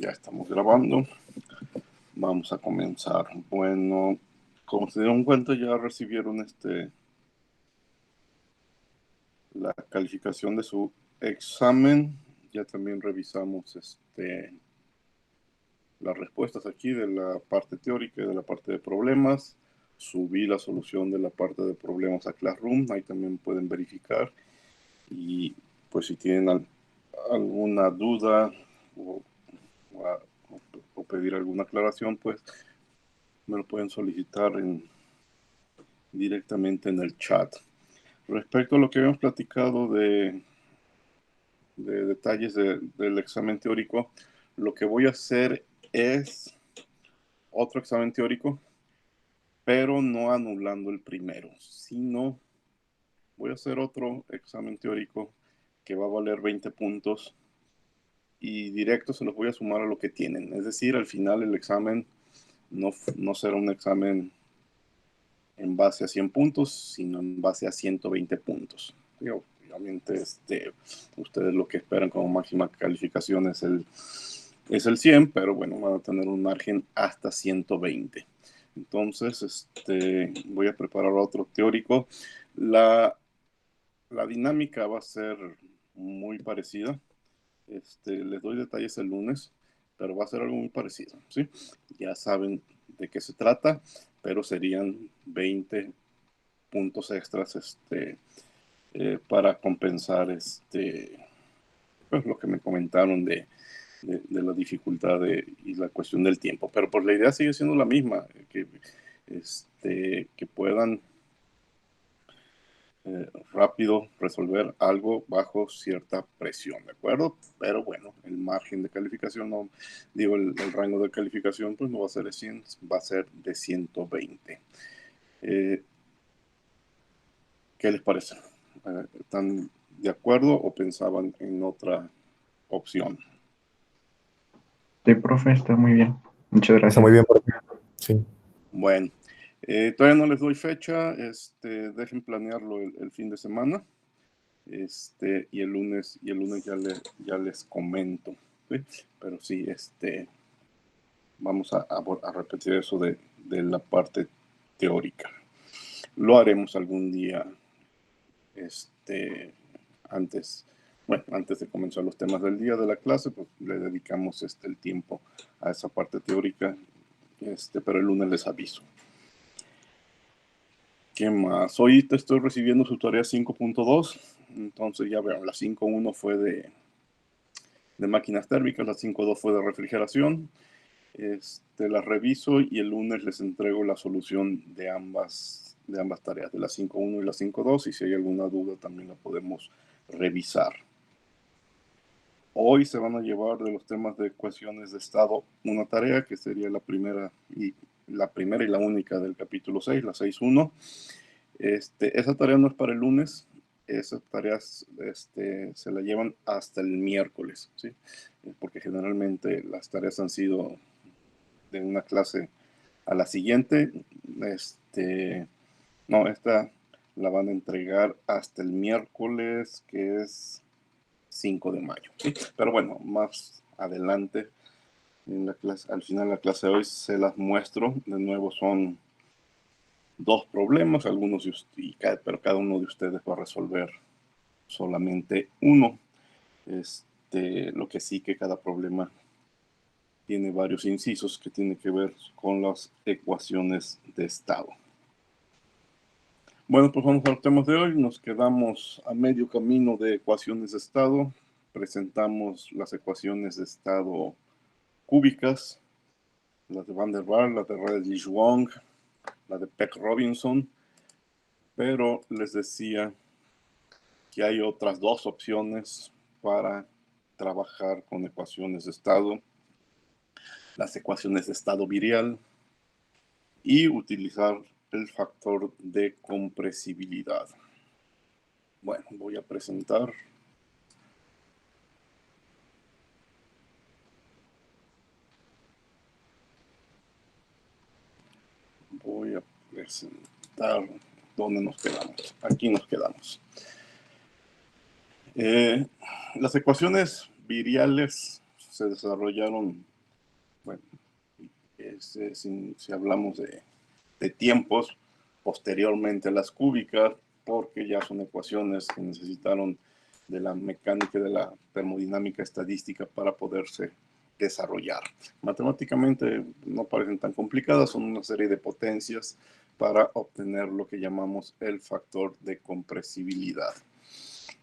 Ya estamos grabando. Vamos a comenzar. Bueno, como se dieron cuenta, ya recibieron la calificación de su examen. Ya también revisamos las respuestas aquí de la parte teórica y de la parte de problemas. Subí la solución de la parte de problemas a Classroom. Ahí también pueden verificar. Y pues si tienen alguna duda o pedir alguna aclaración, pues me lo pueden solicitar directamente en el chat. Respecto a lo que habíamos platicado de detalles del examen teórico, lo que voy a hacer es otro examen teórico, pero no anulando el primero, sino voy a hacer otro examen teórico que va a valer 20 puntos y directo se los voy a sumar a lo que tienen. Es decir, al final el examen no será un examen en base a 100 puntos, sino en base a 120 puntos. Obviamente, ustedes lo que esperan como máxima calificación es el 100, pero bueno, van a tener un margen hasta 120. Entonces, voy a preparar otro teórico. La dinámica va a ser muy parecida. Les doy detalles el lunes, pero va a ser algo muy parecido, ¿sí? Ya saben de qué se trata, pero serían 20 puntos extras para compensar pues, lo que me comentaron de la dificultad y la cuestión del tiempo. Pero pues la idea sigue siendo la misma, que puedan rápido resolver algo bajo cierta presión, ¿de acuerdo? Pero bueno, el margen de calificación, no, digo, el rango de calificación, pues no va a ser de 100, va a ser de 120. ¿Qué les parece? ¿Están de acuerdo o pensaban en otra opción? Sí, profe, está muy bien. Muchas Está muy gracias. bien, profe. Sí. Bueno, todavía no les doy fecha, dejen planearlo el fin de semana, y el lunes ya les comento, ¿sí? Pero sí, vamos a repetir eso de la parte teórica. Lo haremos algún día, antes, bueno, antes de comenzar los temas del día de la clase, pues le dedicamos el tiempo a esa parte teórica, pero el lunes les aviso. ¿Qué más? Hoy te estoy recibiendo su tarea 5.2, entonces ya vean, la 5.1 fue de máquinas térmicas, la 5.2 fue de refrigeración. La reviso y el lunes les entrego la solución de ambas tareas, de la 5.1 y la 5.2, y si hay alguna duda también la podemos revisar. Hoy se van a llevar de los temas de ecuaciones de estado una tarea que sería la primera y la única del capítulo 6, la 6.1. Esa tarea no es para el lunes, esas tareas se la llevan hasta el miércoles, ¿sí? Porque generalmente las tareas han sido de una clase a la siguiente. No, esta la van a entregar hasta el miércoles, que es 5 de mayo, ¿sí? Pero bueno, más adelante en la clase, al final de la clase de hoy se las muestro. De nuevo son 2 problemas, pero cada uno de ustedes va a resolver solamente uno. Lo que sí que cada problema tiene varios incisos que tienen que ver con las ecuaciones de estado. Bueno, pues vamos a los temas de hoy. Nos quedamos a medio camino de ecuaciones de estado. Presentamos las ecuaciones de estado cúbicas, las de Van der Waals, la de Redlich-Wong, la de Peck-Robinson, pero les decía que hay otras 2 opciones para trabajar con ecuaciones de estado, las ecuaciones de estado virial y utilizar el factor de compresibilidad. Bueno, voy a presentar. Voy a presentar dónde nos quedamos. Aquí nos quedamos. Las ecuaciones viriales se desarrollaron si hablamos de tiempos posteriormente a las cúbicas, porque ya son ecuaciones que necesitaron de la mecánica y de la termodinámica estadística para poderse desarrollar. Matemáticamente no parecen tan complicadas, son una serie de potencias para obtener lo que llamamos el factor de compresibilidad.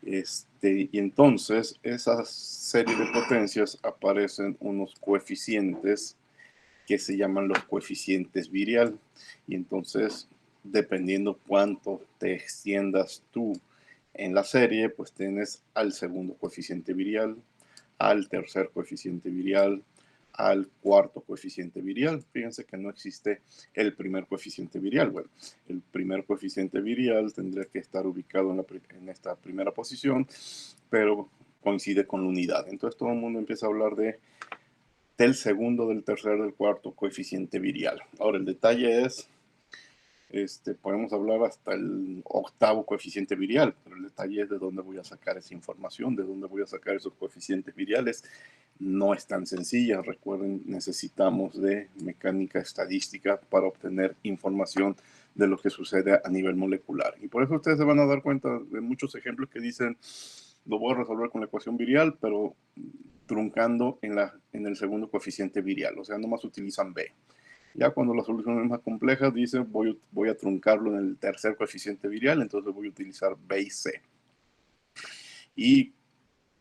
Y entonces, esa serie de potencias aparecen unos coeficientes que se llaman los coeficientes virial. Y entonces, dependiendo cuánto te extiendas tú en la serie, pues tienes al segundo coeficiente virial, al tercer coeficiente virial, al cuarto coeficiente virial. Fíjense que no existe el primer coeficiente virial. Bueno, el primer coeficiente virial tendría que estar ubicado en esta primera posición, pero coincide con la unidad. Entonces todo el mundo empieza a hablar del segundo, del tercer, del cuarto coeficiente virial. Ahora el detalle es, podemos hablar hasta el octavo coeficiente virial, pero el detalle es de dónde voy a sacar esa información, de dónde voy a sacar esos coeficientes viriales. No es tan sencilla. Recuerden, necesitamos de mecánica estadística para obtener información de lo que sucede a nivel molecular. Y por eso ustedes se van a dar cuenta de muchos ejemplos que dicen, lo voy a resolver con la ecuación virial, pero truncando en el segundo coeficiente virial. O sea, nomás utilizan B. Ya cuando la solución es más compleja, dice voy a truncarlo en el tercer coeficiente virial, entonces voy a utilizar B y C. Y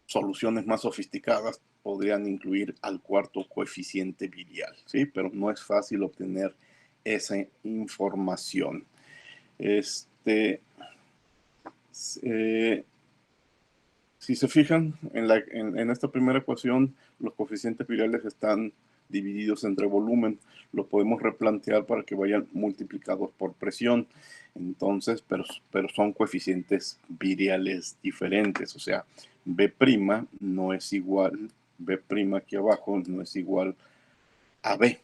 soluciones más sofisticadas podrían incluir al cuarto coeficiente virial, ¿sí? Pero no es fácil obtener esa información. Si se fijan, en esta primera ecuación, los coeficientes viriales están divididos entre volumen. Lo podemos replantear para que vayan multiplicados por presión. Entonces, pero son coeficientes viriales diferentes. O sea, B' no es igual, B' aquí abajo no es igual a B.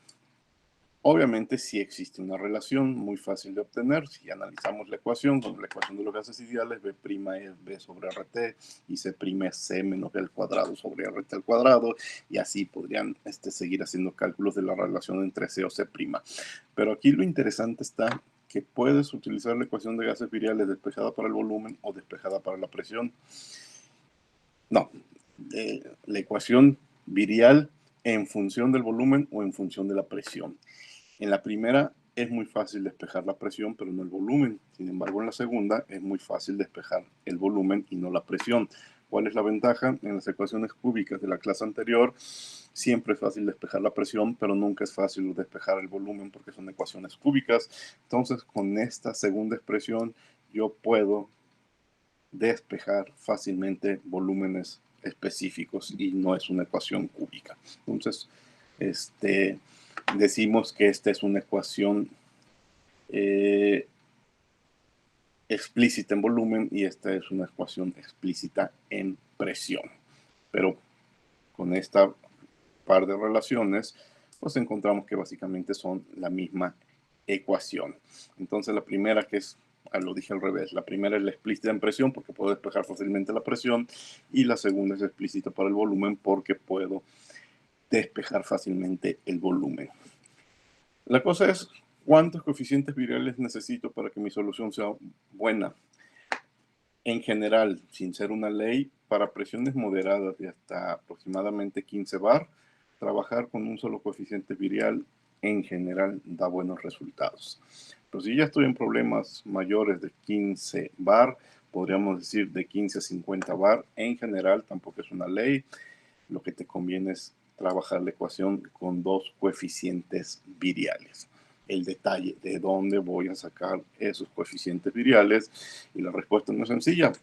Obviamente sí existe una relación muy fácil de obtener. Si analizamos la ecuación, con la ecuación de los gases ideales, B' es B sobre RT y C' es C menos B al cuadrado sobre RT al cuadrado, y así podrían seguir haciendo cálculos de la relación entre C o C'. Pero aquí lo interesante está que puedes utilizar la ecuación de gases viriales despejada para el volumen o despejada para la presión. No, la ecuación virial en función del volumen o en función de la presión. En la primera es muy fácil despejar la presión, pero no el volumen. Sin embargo, en la segunda es muy fácil despejar el volumen y no la presión. ¿Cuál es la ventaja? En las ecuaciones cúbicas de la clase anterior, siempre es fácil despejar la presión, pero nunca es fácil despejar el volumen porque son ecuaciones cúbicas. Entonces, con esta segunda expresión, yo puedo despejar fácilmente volúmenes específicos y no es una ecuación cúbica. Entonces, decimos que esta es una ecuación explícita en volumen y esta es una ecuación explícita en presión. Pero con esta par de relaciones, pues encontramos que básicamente son la misma ecuación. Entonces la primera, que es, lo dije al revés, la primera es la explícita en presión porque puedo despejar fácilmente la presión, y la segunda es explícita para el volumen porque puedo despejar fácilmente el volumen. La cosa es, ¿cuántos coeficientes viriales necesito para que mi solución sea buena? En general, sin ser una ley, para presiones moderadas de hasta aproximadamente 15 bar, trabajar con un solo coeficiente virial en general da buenos resultados. Pero si ya estoy en problemas mayores de 15 bar, podríamos decir de 15 a 50 bar, en general tampoco es una ley. Lo que te conviene es trabajar la ecuación con dos coeficientes viriales. El detalle de dónde voy a sacar esos coeficientes viriales, y la respuesta no es sencilla.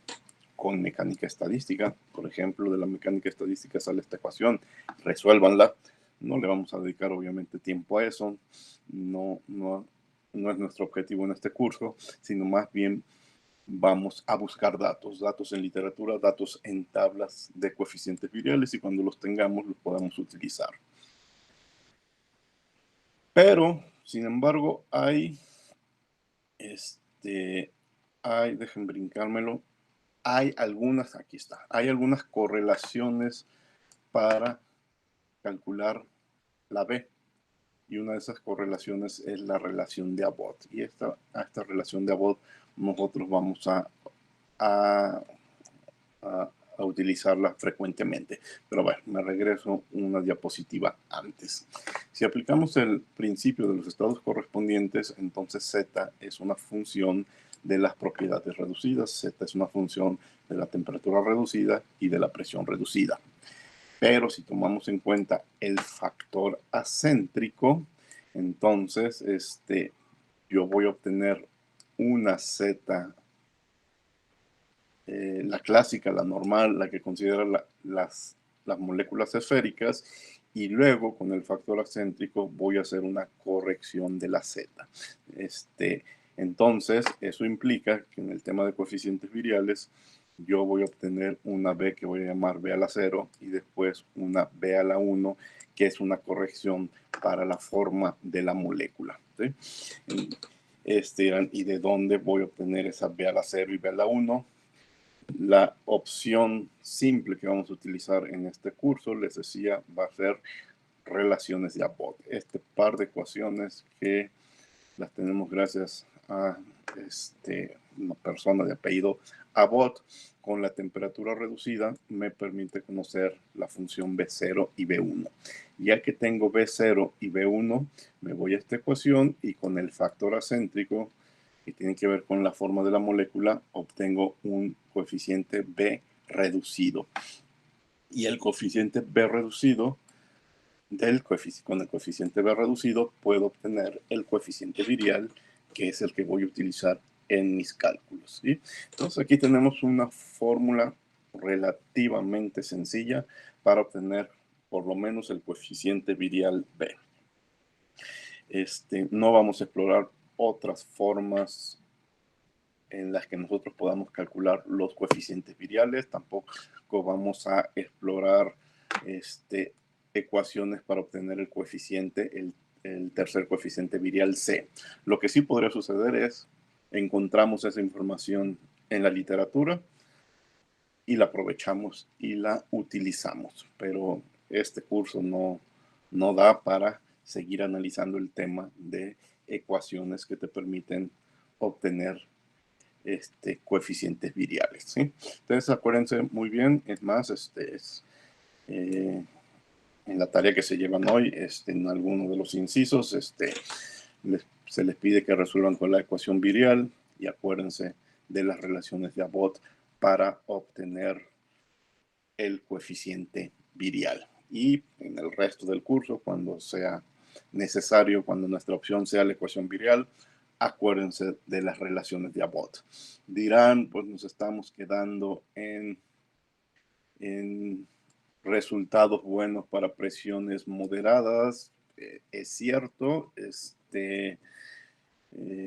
Con mecánica estadística, por ejemplo, de la mecánica estadística sale esta ecuación, resuélvanla. No le vamos a dedicar obviamente tiempo a eso, no es nuestro objetivo en este curso, sino más bien vamos a buscar datos en literatura, datos en tablas de coeficientes viriales, y cuando los tengamos los podamos utilizar. Pero, sin embargo, dejen brincármelo, hay algunas, aquí está, hay algunas correlaciones para calcular la B. y una de esas correlaciones es la relación de Abbott. Y esta relación de Abbott nosotros vamos a, a utilizarla frecuentemente. Pero bueno, me regreso una diapositiva antes. Si aplicamos el principio de los estados correspondientes, entonces Z es una función de las propiedades reducidas, Z es una función de la temperatura reducida y de la presión reducida. Pero si tomamos en cuenta el factor acéntrico, entonces yo voy a obtener una Z, la clásica, la normal, la que considera las moléculas esféricas, y luego con el factor acéntrico voy a hacer una corrección de la Z. Entonces, eso implica que en el tema de coeficientes viriales, yo voy a obtener una B que voy a llamar B a la 0 y después una B a la 1, que es una corrección para la forma de la molécula. ¿Sí? ¿Y de dónde voy a obtener esa B a la 0 y B a la 1? La opción simple que vamos a utilizar en este curso, les decía, va a ser relaciones de Abbott. Este par de ecuaciones que las tenemos gracias a una persona de apellido Abbott, con la temperatura reducida me permite conocer la función B0 y B1. Ya que tengo B0 y B1, me voy a esta ecuación y con el factor acéntrico, que tiene que ver con la forma de la molécula, obtengo un coeficiente B reducido. Y el coeficiente B reducido, con el coeficiente B reducido, puedo obtener el coeficiente virial, que es el que voy a utilizar en mis cálculos. ¿Sí? Entonces aquí tenemos una fórmula relativamente sencilla para obtener por lo menos el coeficiente virial B. No vamos a explorar otras formas en las que nosotros podamos calcular los coeficientes viriales, tampoco vamos a explorar ecuaciones para obtener el coeficiente, el tercer coeficiente virial C. Lo que sí podría suceder es encontramos esa información en la literatura y la aprovechamos y la utilizamos, pero este curso no da para seguir analizando el tema de ecuaciones que te permiten obtener coeficientes viriales. ¿Sí? Entonces acuérdense muy bien, es más, en la tarea que se llevan hoy, en alguno de los incisos, se les pide que resuelvan con la ecuación virial y acuérdense de las relaciones de Abbott para obtener el coeficiente virial. Y en el resto del curso, cuando sea necesario, cuando nuestra opción sea la ecuación virial, acuérdense de las relaciones de Abbott. Dirán, pues nos estamos quedando en resultados buenos para presiones moderadas. Es cierto,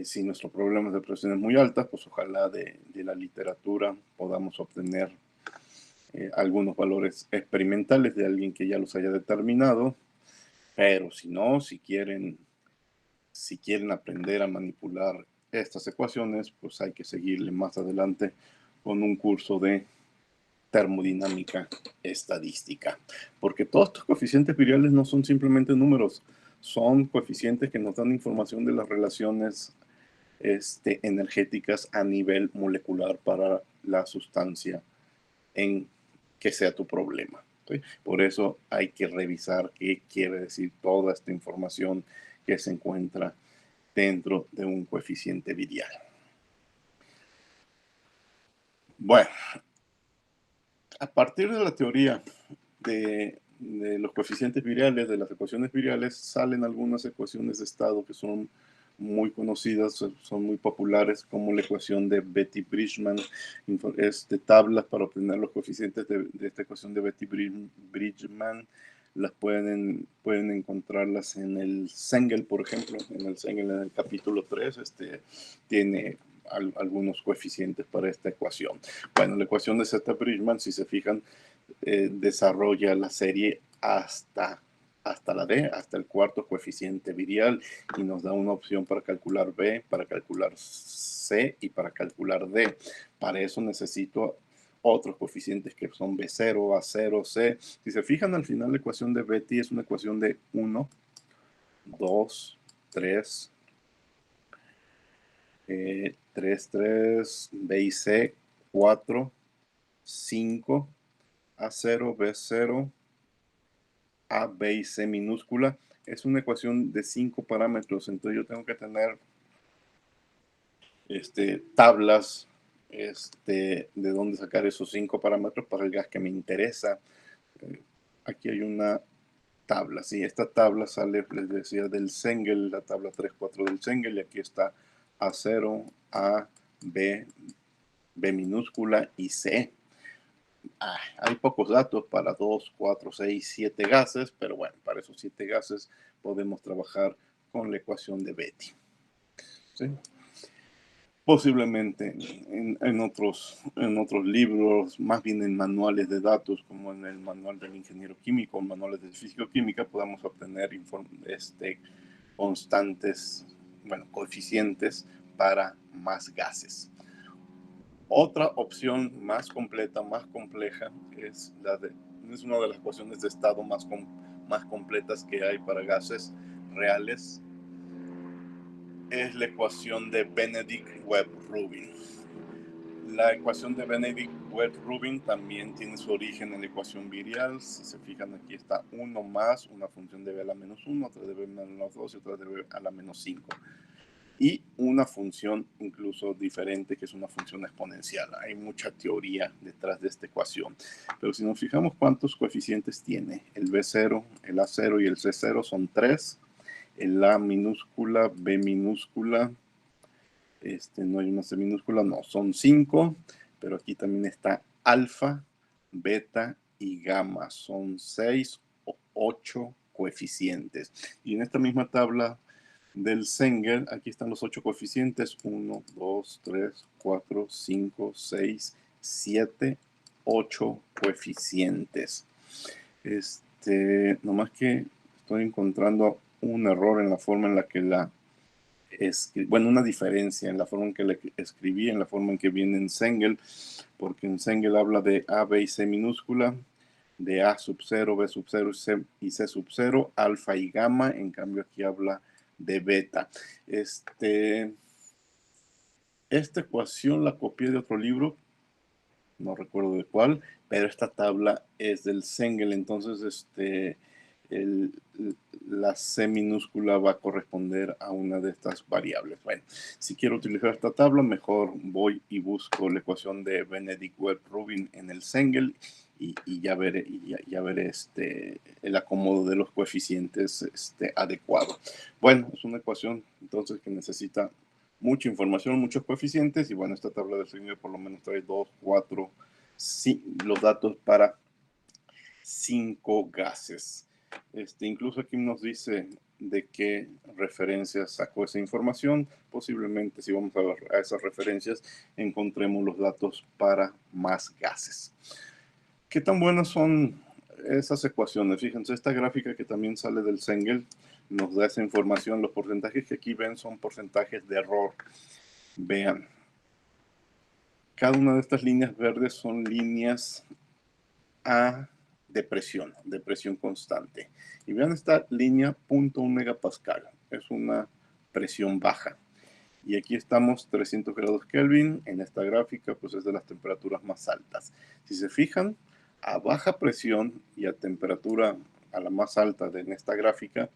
si nuestro problema es de presiones muy altas, pues ojalá de la literatura podamos obtener algunos valores experimentales de alguien que ya los haya determinado, pero si no, si quieren aprender a manipular estas ecuaciones, pues hay que seguirle más adelante con un curso de termodinámica estadística, porque todos estos coeficientes viriales no son simplemente números, son coeficientes que nos dan información de las relaciones energéticas a nivel molecular para la sustancia en que sea tu problema. ¿Sí? Por eso hay que revisar qué quiere decir toda esta información que se encuentra dentro de un coeficiente virial. Bueno, a partir de la teoría de los coeficientes viriales, de las ecuaciones viriales, salen algunas ecuaciones de estado que son muy conocidas, son muy populares, como la ecuación de Betti-Bridgman, tablas para obtener los coeficientes de esta ecuación de Betti-Bridgman. Las pueden encontrarlas en el Sengel, por ejemplo, en el Sengel, en el capítulo 3, tiene algunos coeficientes para esta ecuación. Bueno, la ecuación de Zeta-Bridgman, si se fijan, desarrolla la serie hasta la D, hasta el cuarto coeficiente virial, y nos da una opción para calcular B, para calcular C y para calcular D. Para eso necesito otros coeficientes que son B0, A0, C. Si se fijan, al final la ecuación de Betti es una ecuación de 1, 2, 3, 3, 3, B y C, 4, 5, A0, B0, A, B y C minúscula. Es una ecuación de 5 parámetros, entonces yo tengo que tener tablas de dónde sacar esos 5 parámetros para el gas que me interesa. Aquí hay una tabla, sí, esta tabla sale, les decía, del Cengel, la tabla 3.4 del Cengel, y aquí está A0, A, B, B minúscula y C. Hay pocos datos para 2, 4, 6, 7 gases, pero bueno, para esos 7 gases podemos trabajar con la ecuación de Betti. ¿Sí? Posiblemente en otros libros, más bien en manuales de datos, como en el manual del ingeniero químico, manuales de físico-química, podamos obtener constantes, coeficientes para más gases. Otra opción más completa, más compleja, es una de las ecuaciones de estado más completas que hay para gases reales. Es la ecuación de Benedict-Webb-Rubin. La ecuación de Benedict-Webb-Rubin también tiene su origen en la ecuación virial. Si se fijan, aquí está 1 más una función de b a la menos 1, otra de b a la menos 2 y otra de b a la menos 5. Y una función incluso diferente, que es una función exponencial. Hay mucha teoría detrás de esta ecuación. Pero si nos fijamos cuántos coeficientes tiene, el B0, el A0 y el C0 son 3. El A minúscula, B minúscula, no hay una C minúscula, no, son 5. Pero aquí también está alfa, beta y gamma. Son 6 o 8 coeficientes. Y en esta misma tabla del Cengel, aquí están los 8 coeficientes: 1, 2, 3, 4, 5, 6, 7, 8 coeficientes. Nomás que estoy encontrando un error en la forma en la que una diferencia en la forma en que la escribí, en la forma en que viene en Cengel, porque en Cengel habla de A, B y C minúscula, de A sub 0, B sub 0 y C sub 0, alfa y gamma. En cambio aquí habla de beta. Esta ecuación la copié de otro libro, no recuerdo de cuál, pero esta tabla es del Cengel. Entonces la C minúscula va a corresponder a una de estas variables. Bueno, si quiero utilizar esta tabla, mejor voy y busco la ecuación de Benedict-Webb-Rubin en el Cengel y ya veré el acomodo de los coeficientes adecuado. Bueno, es una ecuación entonces que necesita mucha información, muchos coeficientes, y bueno, esta tabla del Cengel por lo menos trae 2, 4, los datos para 5 gases. Incluso aquí nos dice de qué referencias sacó esa información. Posiblemente, si vamos a esas referencias, encontremos los datos para más gases. ¿Qué tan buenas son esas ecuaciones? Fíjense, esta gráfica que también sale del Cengel nos da esa información. Los porcentajes que aquí ven son porcentajes de error. Vean, cada una de estas líneas verdes son líneas de presión constante. Y vean esta línea 0.1 megapascal, es una presión baja. Y aquí estamos 300 grados Kelvin. En esta gráfica pues es de las temperaturas más altas. Si se fijan, a baja presión y a temperatura a la más alta en esta gráfica,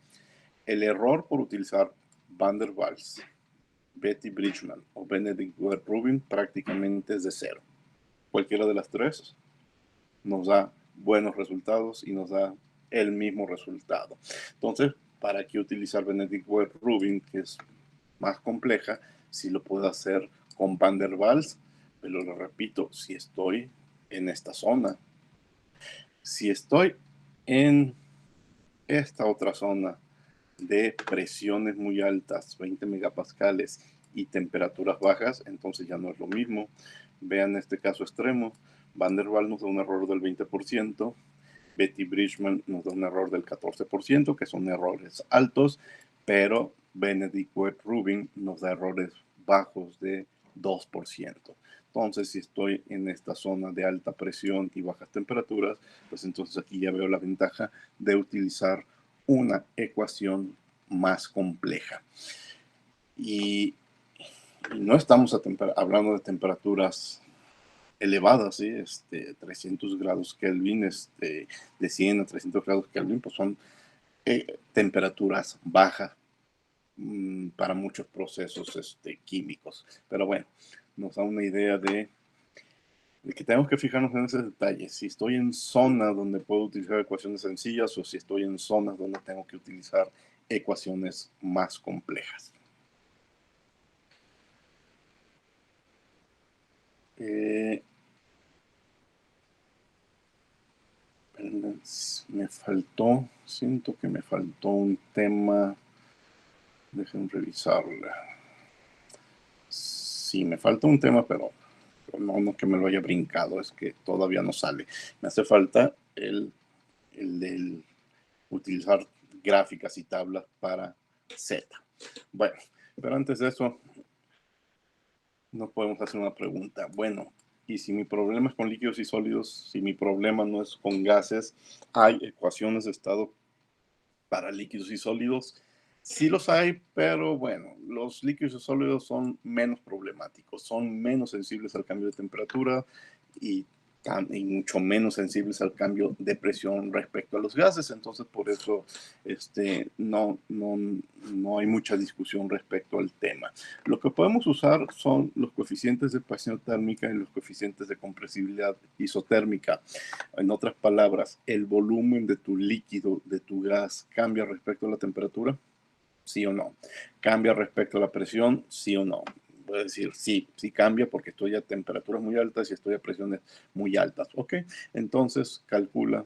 el error por utilizar Van der Waals, Betti Bridgman o Benedict-Webb-Rubin prácticamente es de 0. Cualquiera de las tres nos da buenos resultados y nos da el mismo resultado. Entonces, ¿para qué utilizar Benedict-Webb-Rubin, que es más compleja, si lo puedo hacer con Van der Waals? Pero lo repito, si estoy en esta zona, si estoy en esta otra zona de presiones muy altas, 20 megapascales y temperaturas bajas, entonces ya no es lo mismo. Vean este caso extremo. Van der Waals nos da un error del 20%, Betti Bridgman nos da un error del 14%, que son errores altos, pero Benedict-Webb-Rubin nos da errores bajos de 2%. Entonces, si estoy en esta zona de alta presión y bajas temperaturas, pues entonces aquí ya veo la ventaja de utilizar una ecuación más compleja. Y no estamos hablando de temperaturas elevadas, ¿sí? 300 grados Kelvin, de 100 a 300 grados Kelvin, pues son temperaturas bajas para muchos procesos químicos. Pero bueno, nos da una idea de que tenemos que fijarnos en ese detalle. Si estoy en zonas donde puedo utilizar ecuaciones sencillas o si estoy en zonas donde tengo que utilizar ecuaciones más complejas. Siento que me faltó un tema. Dejen revisarla. Sí, me falta un tema, pero no que me lo haya brincado, es que todavía no sale. Me hace falta el del utilizar gráficas y tablas para Z. Bueno, pero antes de eso, nos podemos hacer una pregunta. Bueno, y si mi problema es con líquidos y sólidos, si mi problema no es con gases, ¿hay ecuaciones de estado para líquidos y sólidos? Sí los hay, pero bueno, los líquidos y sólidos son menos problemáticos, son menos sensibles al cambio de temperatura y mucho menos sensibles al cambio de presión respecto a los gases. Entonces, por eso no hay mucha discusión respecto al tema. Lo que podemos usar son los coeficientes de expansión térmica y los coeficientes de compresibilidad isotérmica. En otras palabras, el volumen de tu líquido, de tu gas, cambia respecto a la temperatura, sí o no. Cambia respecto a la presión, sí o no. Voy a decir, sí cambia porque estoy a temperaturas muy altas y estoy a presiones muy altas. Ok, entonces calcula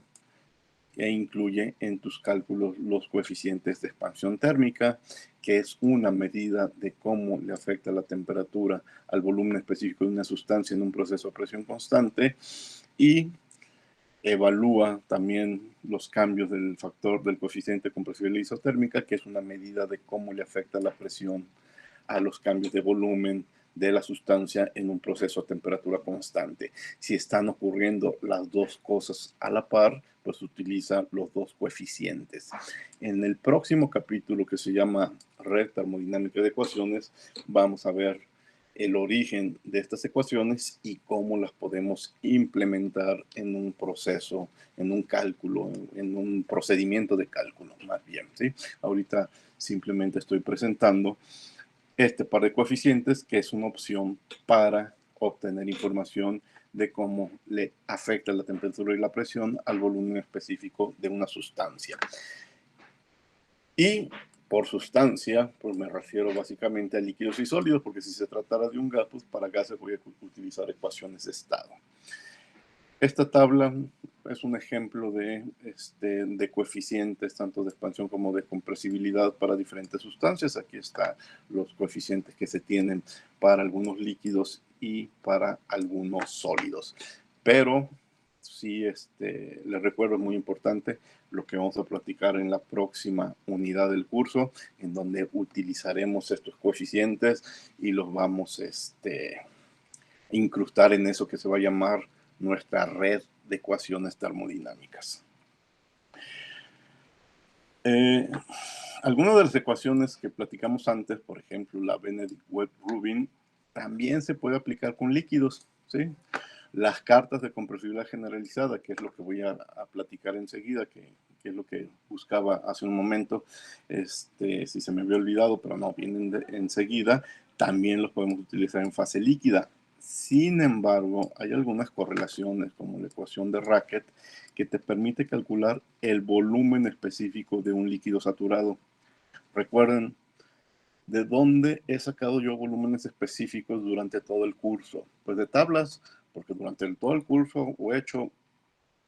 e incluye en tus cálculos los coeficientes de expansión térmica, que es una medida de cómo le afecta la temperatura al volumen específico de una sustancia en un proceso a presión constante, y evalúa también los cambios del factor del coeficiente de compresibilidad isotérmica, que es una medida de cómo le afecta la presión a los cambios de volumen de la sustancia en un proceso a temperatura constante. Si están ocurriendo las dos cosas a la par, pues utiliza los dos coeficientes. En el próximo capítulo, que se llama Red Termodinámica de Ecuaciones, vamos a ver el origen de estas ecuaciones y cómo las podemos implementar en un proceso, en un cálculo, en un procedimiento de cálculo, más bien, ¿sí? Ahorita simplemente estoy presentando este par de coeficientes, que es una opción para obtener información de cómo le afecta la temperatura y la presión al volumen específico de una sustancia. Y por sustancia, pues me refiero básicamente a líquidos y sólidos, porque si se tratara de un gas, pues para gases voy a utilizar ecuaciones de estado. Esta tabla es un ejemplo de coeficientes, tanto de expansión como de compresibilidad para diferentes sustancias. Aquí están los coeficientes que se tienen para algunos líquidos y para algunos sólidos. Pero sí, les recuerdo, es muy importante lo que vamos a platicar en la próxima unidad del curso, en donde utilizaremos estos coeficientes y los vamos a incrustar en eso que se va a llamar nuestra red de ecuaciones termodinámicas. Algunas de las ecuaciones que platicamos antes, por ejemplo, la Benedict-Webb-Rubin, también se puede aplicar con líquidos, ¿sí? Las cartas de compresibilidad generalizada, que es lo que voy a platicar enseguida, que es lo que buscaba hace un momento, si se me había olvidado, pero no, vienen enseguida, también los podemos utilizar en fase líquida. Sin embargo, hay algunas correlaciones, como la ecuación de Racket, que te permite calcular el volumen específico de un líquido saturado. Recuerden, ¿de dónde he sacado yo volúmenes específicos durante todo el curso? Pues de tablas, porque durante todo el curso he hecho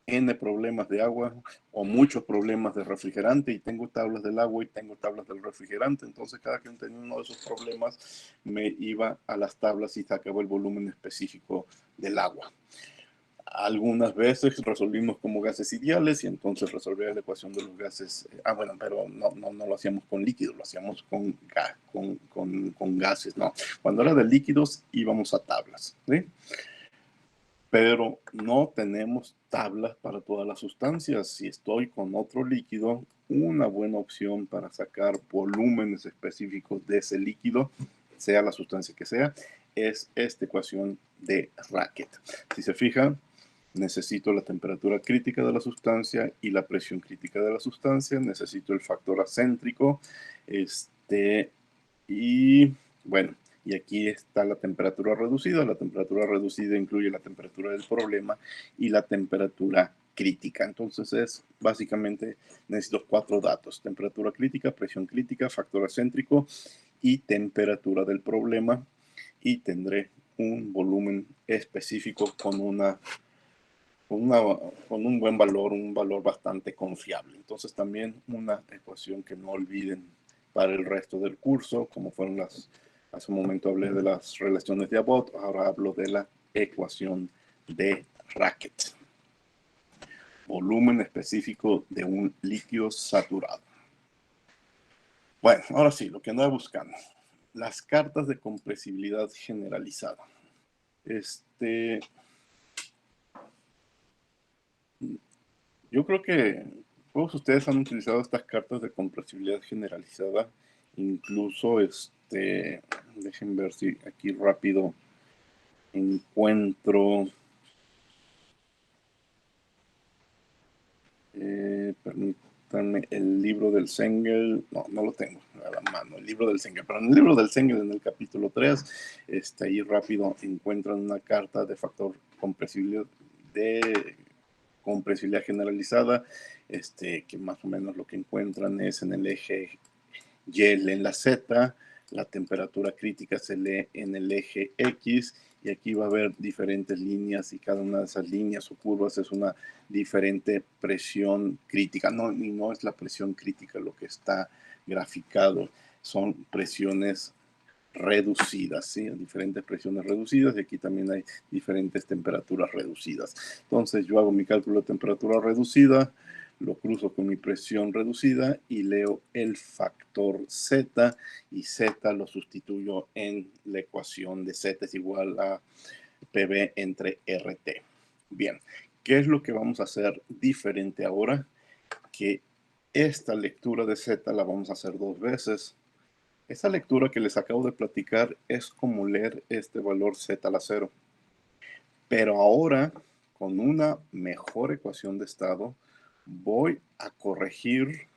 N problemas de agua o muchos problemas de refrigerante, y tengo tablas del agua y tengo tablas del refrigerante. Entonces, cada que tenía uno de esos problemas, me iba a las tablas y sacaba el volumen específico del agua. Algunas veces resolvimos como gases ideales y entonces resolver la ecuación de los gases. Bueno, pero no lo hacíamos con líquidos, lo hacíamos con gases, ¿no? Cuando era de líquidos íbamos a tablas, ¿sí? Pero no tenemos tablas para todas las sustancias. Si estoy con otro líquido, una buena opción para sacar volúmenes específicos de ese líquido, sea la sustancia que sea, es esta ecuación de Racket. Si se fijan, necesito la temperatura crítica de la sustancia y la presión crítica de la sustancia, necesito el factor acéntrico, y bueno, y aquí está la temperatura reducida. La temperatura reducida incluye la temperatura del problema y la temperatura crítica. Entonces es básicamente, necesito 4 datos: temperatura crítica, presión crítica, factor acéntrico y temperatura del problema, y tendré un volumen específico con un buen valor, un valor bastante confiable. Entonces también una ecuación que no olviden para el resto del curso, como fueron hace un momento hablé de las relaciones de Abbott, ahora hablo de la ecuación de Racket. Volumen específico de un líquido saturado. Bueno, ahora sí, lo que andaba buscando. Las cartas de compresibilidad generalizada. Yo creo que todos ustedes han utilizado estas cartas de compresibilidad generalizada. Incluso, dejen ver si aquí rápido encuentro. Permítanme, el libro del Sengel. No lo tengo a la mano, el libro del Sengel. Pero en el libro del Sengel, en el capítulo 3, ahí rápido encuentran una carta de factor compresibilidad generalizada, que más o menos lo que encuentran es en el eje Y, en la Z, la temperatura crítica se lee en el eje X, y aquí va a haber diferentes líneas, y cada una de esas líneas o curvas es una diferente presión crítica. Y no es la presión crítica lo que está graficado, son presiones reducidas, ¿sí? Diferentes presiones reducidas, y aquí también hay diferentes temperaturas reducidas. Entonces yo hago mi cálculo de temperatura reducida, lo cruzo con mi presión reducida y leo el factor Z, y Z lo sustituyo en la ecuación de Z es igual a PV entre RT. Bien, ¿qué es lo que vamos a hacer diferente ahora? Que esta lectura de Z la vamos a hacer 2 veces. Esta lectura que les acabo de platicar es como leer este valor Z a la 0. Pero ahora, con una mejor ecuación de estado, voy a corregir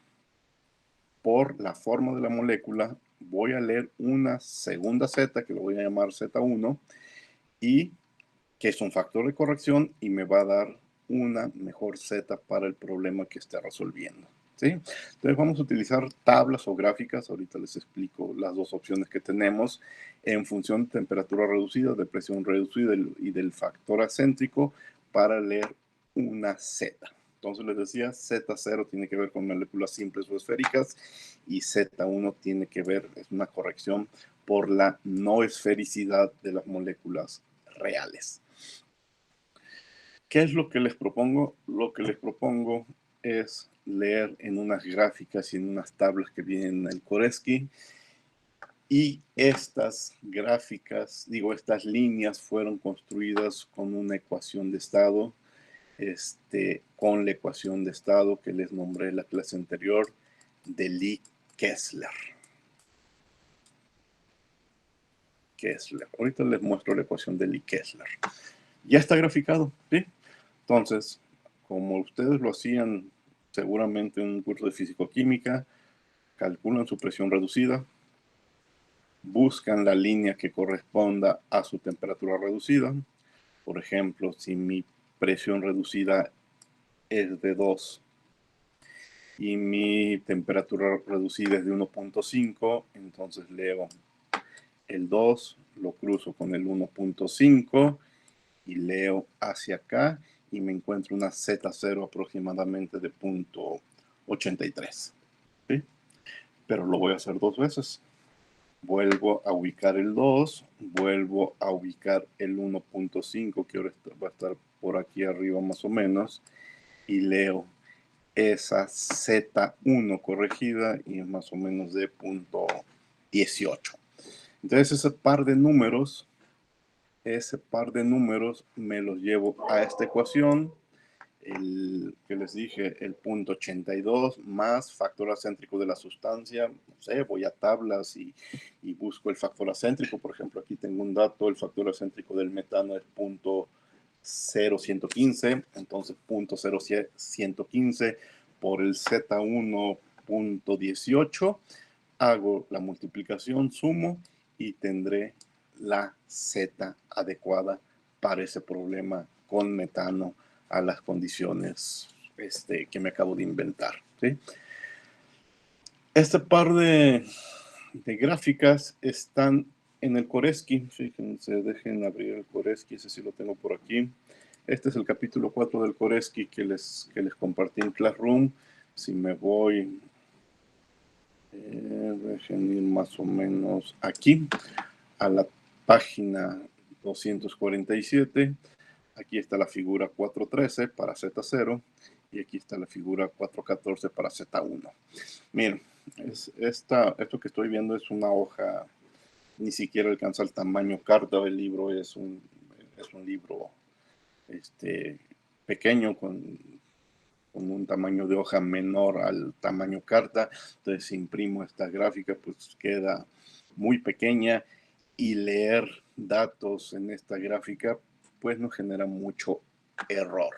por la forma de la molécula. Voy a leer una segunda Z, que lo voy a llamar Z1, y que es un factor de corrección, y me va a dar una mejor Z para el problema que esté resolviendo. ¿Sí? Entonces vamos a utilizar tablas o gráficas. Ahorita les explico las dos opciones que tenemos en función de temperatura reducida, de presión reducida y del factor acéntrico para leer una Z. Entonces les decía, Z0 tiene que ver con moléculas simples o esféricas, y Z1 tiene que ver, es una corrección por la no esfericidad de las moléculas reales. ¿Qué es lo que les propongo? Lo que les propongo es leer en unas gráficas y en unas tablas que vienen en el Koresky. Y estas gráficas, estas líneas fueron construidas con una ecuación de estado, con la ecuación de estado que les nombré en la clase anterior, de Lie-Kessler. Ahorita les muestro la ecuación de Lie-Kessler. Ya está graficado, ¿sí? Entonces, como ustedes lo hacían seguramente en un curso de físico-química, calculan su presión reducida, buscan la línea que corresponda a su temperatura reducida. Por ejemplo, si mi presión reducida es de 2 y mi temperatura reducida es de 1.5, entonces leo el 2, lo cruzo con el 1.5 y leo hacia acá, y me encuentro una Z0 aproximadamente de 0.83. ¿Sí? Pero lo voy a hacer 2 veces. Vuelvo a ubicar el 2, vuelvo a ubicar el 1.5, que ahora va a estar por aquí arriba más o menos, y leo esa Z1 corregida, y es más o menos de 0.18. Entonces ese par de números me los llevo a esta ecuación, el que les dije, el punto 82 más factor acéntrico de la sustancia. No sé, voy a tablas y busco el factor acéntrico. Por ejemplo, aquí tengo un dato, el factor acéntrico del metano es punto 0,115, entonces punto 0,115 por el Z1.18, hago la multiplicación, sumo y tendré la Z adecuada para ese problema con metano a las condiciones que me acabo de inventar, ¿sí? Este par de gráficas están en el Coresky. Fíjense, dejen abrir el Coresky, ese sí lo tengo por aquí. Este es el capítulo 4 del Coresky que les compartí en Classroom. Si me voy, dejen ir más o menos aquí, a la página 247. Aquí está la figura 413 para Z0 y aquí está la figura 414 para Z1. Miren, esto que estoy viendo es una hoja, ni siquiera alcanza el tamaño carta del libro, es un libro pequeño con un tamaño de hoja menor al tamaño carta. Entonces, si imprimo esta gráfica, pues queda muy pequeña y leer datos en esta gráfica, pues nos genera mucho error.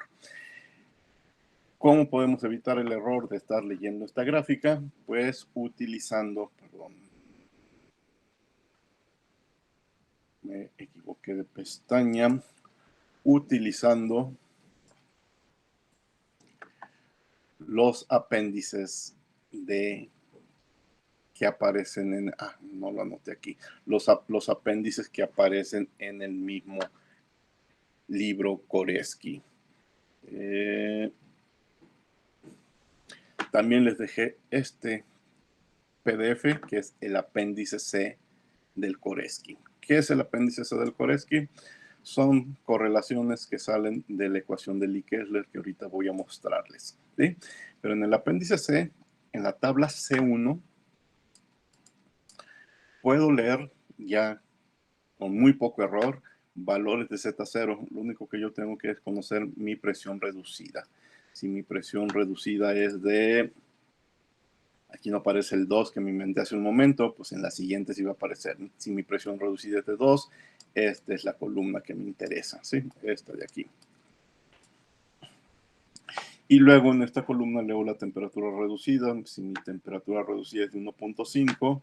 ¿Cómo podemos evitar el error de estar leyendo esta gráfica? Pues utilizando, perdón, me equivoqué de pestaña, utilizando los apéndices que aparecen en, no lo anoté aquí, los apéndices que aparecen en el mismo libro Coresky. También les dejé este PDF que es el apéndice C del Coresky. ¿Qué es el apéndice C del Coresky? Son correlaciones que salen de la ecuación de Lee-Kessler que ahorita voy a mostrarles, ¿sí? Pero en el apéndice C, en la tabla C1, puedo leer ya con muy poco error valores de Z0. Lo único que yo tengo que es conocer mi presión reducida. Si mi presión reducida es de, aquí no aparece el 2 que me inventé hace un momento, pues en la siguiente sí va a aparecer. Si mi presión reducida es de 2, esta es la columna que me interesa, ¿sí? Esta de aquí. Y luego en esta columna leo la temperatura reducida. Si mi temperatura reducida es de 1.5,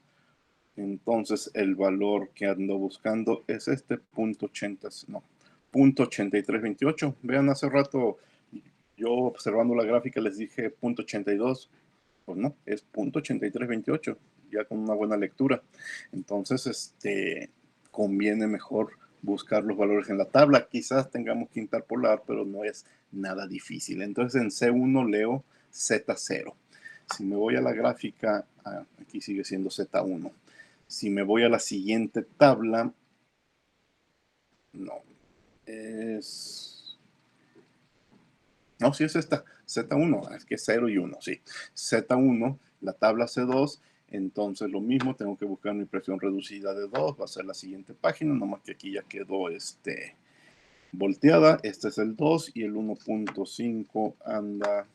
entonces el valor que ando buscando es este punto 8328. Vean, hace rato yo observando la gráfica les dije punto 82. Pues no, es punto 8328, ya con una buena lectura. Entonces, conviene mejor buscar los valores en la tabla. Quizás tengamos que interpolar, pero no es nada difícil. Entonces, en C1 leo Z0. Si me voy a la gráfica, aquí sigue siendo Z1. Si me voy a la siguiente tabla, no, no, sí es esta, Z1, es que 0 y 1, sí. Z1, la tabla C2, entonces lo mismo, tengo que buscar mi presión reducida de 2, va a ser la siguiente página, nomás que aquí ya quedó volteada. Este es el 2 y el 1.5 anda,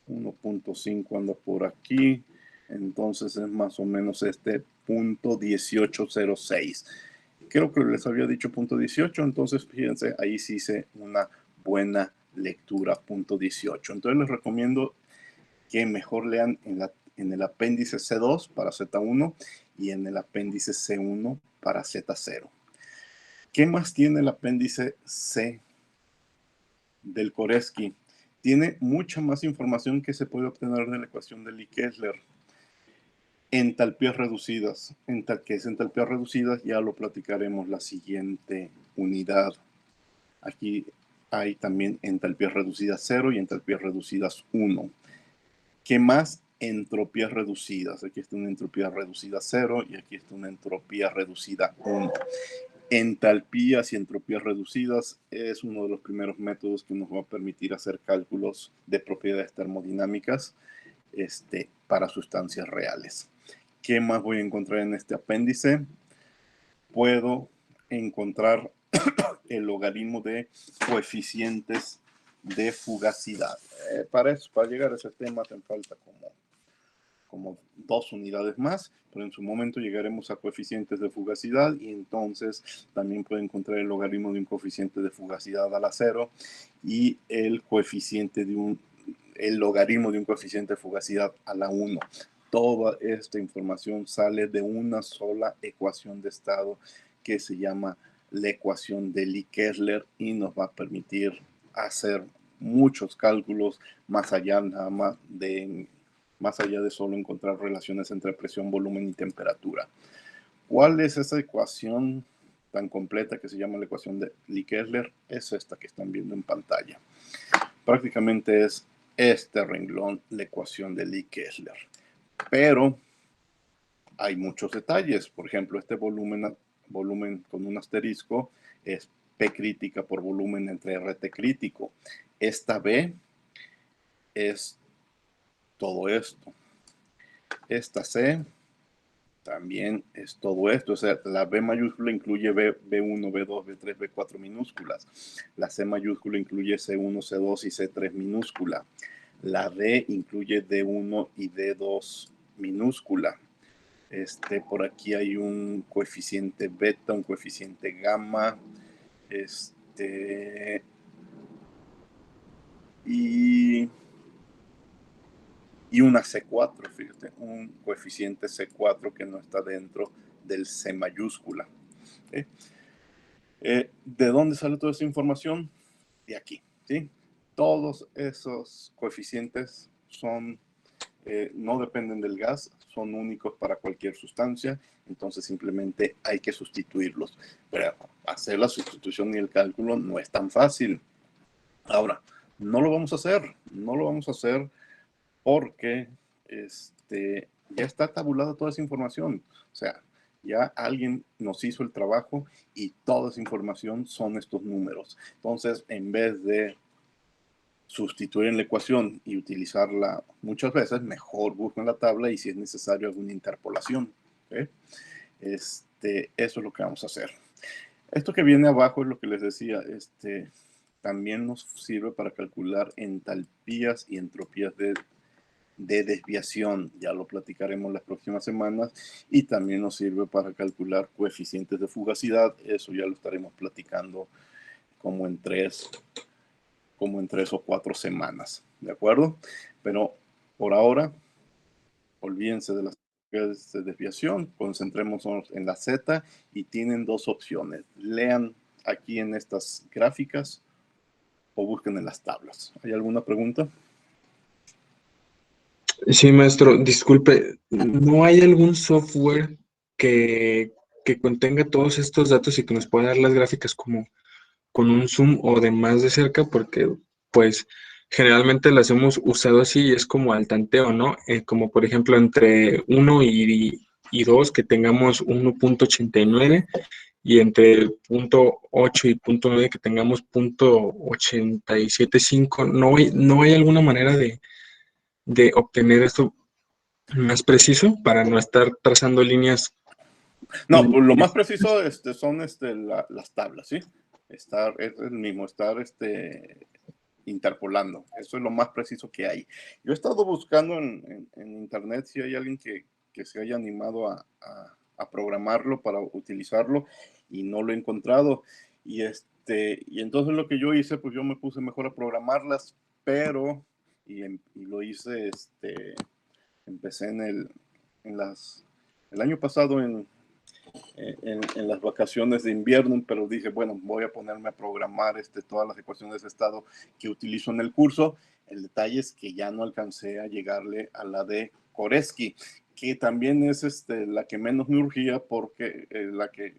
1.5 anda por aquí, entonces es más o menos este punto 1806. Creo que les había dicho punto 18, entonces fíjense, ahí sí hice una buena lectura, punto 18. Entonces les recomiendo que mejor lean en el apéndice C2 para Z1 y en el apéndice C1 para Z0. ¿Qué más tiene el apéndice C del Coresky? Tiene mucha más información que se puede obtener de la ecuación de Lee-Kessler. Entalpías reducidas. ¿Qué es entalpías reducidas? Ya lo platicaremos la siguiente unidad. Aquí hay también entalpías reducidas 0 y entalpías reducidas 1. ¿Qué más? Entropías reducidas. Aquí está una entropía reducida 0 y aquí está una entropía reducida 1. Entalpías y entropías reducidas es uno de los primeros métodos que nos va a permitir hacer cálculos de propiedades termodinámicas para sustancias reales. ¿Qué más voy a encontrar en este apéndice? Puedo encontrar el logaritmo de coeficientes de fugacidad. Para llegar a ese tema, te falta como 2 unidades más, pero en su momento llegaremos a coeficientes de fugacidad y entonces también puede encontrar el logaritmo de un coeficiente de fugacidad a la 0 y el logaritmo de un coeficiente de fugacidad a la 1. Toda esta información sale de una sola ecuación de estado que se llama la ecuación de Lie-Kessler y nos va a permitir hacer muchos cálculos más allá de solo encontrar relaciones entre presión, volumen y temperatura. ¿Cuál es esa ecuación tan completa que se llama la ecuación de Lie-Kessler? Es esta que están viendo en pantalla. Prácticamente es este renglón, la ecuación de Lie-Kessler. Pero hay muchos detalles. Por ejemplo, este volumen con un asterisco es P crítica por volumen entre RT crítico. Esta B es todo esto. Esta C también es todo esto. O sea, la B mayúscula incluye B1, B2, B3, B4 minúsculas. La C mayúscula incluye C1, C2 y C3 minúscula. La D incluye D1 y D2 minúscula. Por aquí hay un coeficiente beta, un coeficiente gamma, y una C4, fíjate, un coeficiente C4 que no está dentro del C mayúscula. ¿De dónde sale toda esa información? De aquí, ¿sí? Todos esos coeficientes no dependen del gas, son únicos para cualquier sustancia, entonces simplemente hay que sustituirlos. Pero hacer la sustitución y el cálculo no es tan fácil. Ahora, no lo vamos a hacer porque ya está tabulada toda esa información. O sea, ya alguien nos hizo el trabajo y toda esa información son estos números. Entonces, en vez de sustituir en la ecuación y utilizarla muchas veces, mejor busco en la tabla y si es necesario alguna interpolación. ¿Okay? Eso es lo que vamos a hacer. Esto que viene abajo es lo que les decía, también nos sirve para calcular entalpías y entropías de desviación, ya lo platicaremos las próximas semanas, y también nos sirve para calcular coeficientes de fugacidad, eso ya lo estaremos platicando como en 3 o 4 semanas, ¿de acuerdo? Pero por ahora, olvídense de las entropías de desviación, concentrémonos en la Z y tienen 2 opciones, lean aquí en estas gráficas o busquen en las tablas. ¿Hay alguna pregunta? Sí, maestro, disculpe, ¿no hay algún software que contenga todos estos datos y que nos pueda dar las gráficas como con un zoom o de más de cerca? Porque, pues, generalmente las hemos usado así y es como al tanteo, ¿no? Como, por ejemplo, entre 1 y 2 que tengamos 1.89 y entre punto 8 y punto 9 que tengamos punto 87.5. ¿No hay alguna manera de obtener esto más preciso para no estar trazando líneas? No, lo más preciso son las tablas, ¿sí? Es el mismo, interpolando. Eso es lo más preciso que hay. Yo he estado buscando en internet si hay alguien que se haya animado a programarlo para utilizarlo y no lo he encontrado. Y entonces lo que yo hice, pues yo me puse mejor a programarlas, pero, y lo hice, empecé el año pasado en las vacaciones de invierno, pero dije, bueno, voy a ponerme a programar todas las ecuaciones de estado que utilizo en el curso. El detalle es que ya no alcancé a llegarle a la de Koreski, que también es la que menos me urgía porque la que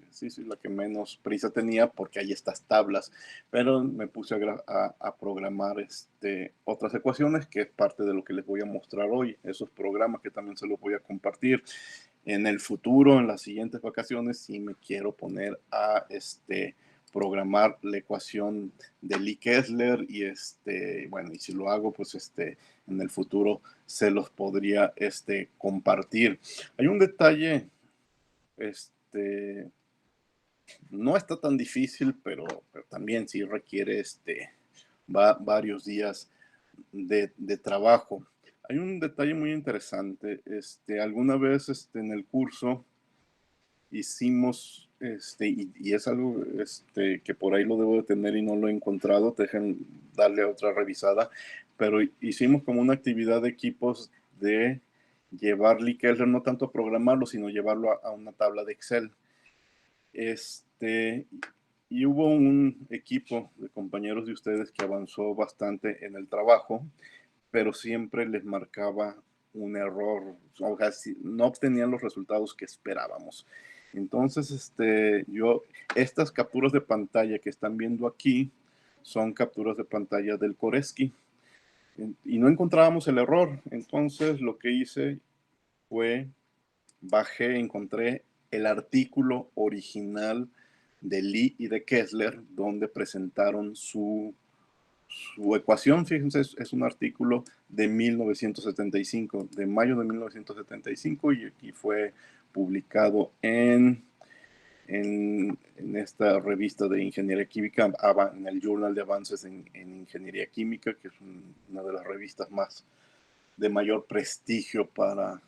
menos prisa tenía porque hay estas tablas, pero me puse a programar otras ecuaciones que es parte de lo que les voy a mostrar hoy, esos programas que también se los voy a compartir. En el futuro, en las siguientes vacaciones, sí me quiero poner a programar la ecuación de Lie-Kessler y bueno, y si lo hago, pues en el futuro se los podría compartir. Hay un detalle, no está tan difícil, pero también sí requiere varios días de trabajo. Hay un detalle muy interesante. Alguna vez en el curso hicimos, y es algo que por ahí lo debo de tener y no lo he encontrado, dejen darle otra revisada, pero hicimos como una actividad de equipos de llevar Lickler, no tanto programarlo, sino llevarlo a una tabla de Excel. Y hubo un equipo de compañeros de ustedes que avanzó bastante en el trabajo, pero siempre les marcaba un error, o sea, no obtenían los resultados que esperábamos. Entonces, estas capturas de pantalla que están viendo aquí son capturas de pantalla del Koresky y no encontrábamos el error. Entonces, lo que hice fue bajé, encontré el artículo original de Lee y de Kessler donde presentaron su ecuación. Fíjense, es un artículo de 1975, de mayo de 1975, y fue publicado en esta revista de Ingeniería Química, en el Journal de Avances en Ingeniería Química, que es una de las revistas más de mayor prestigio para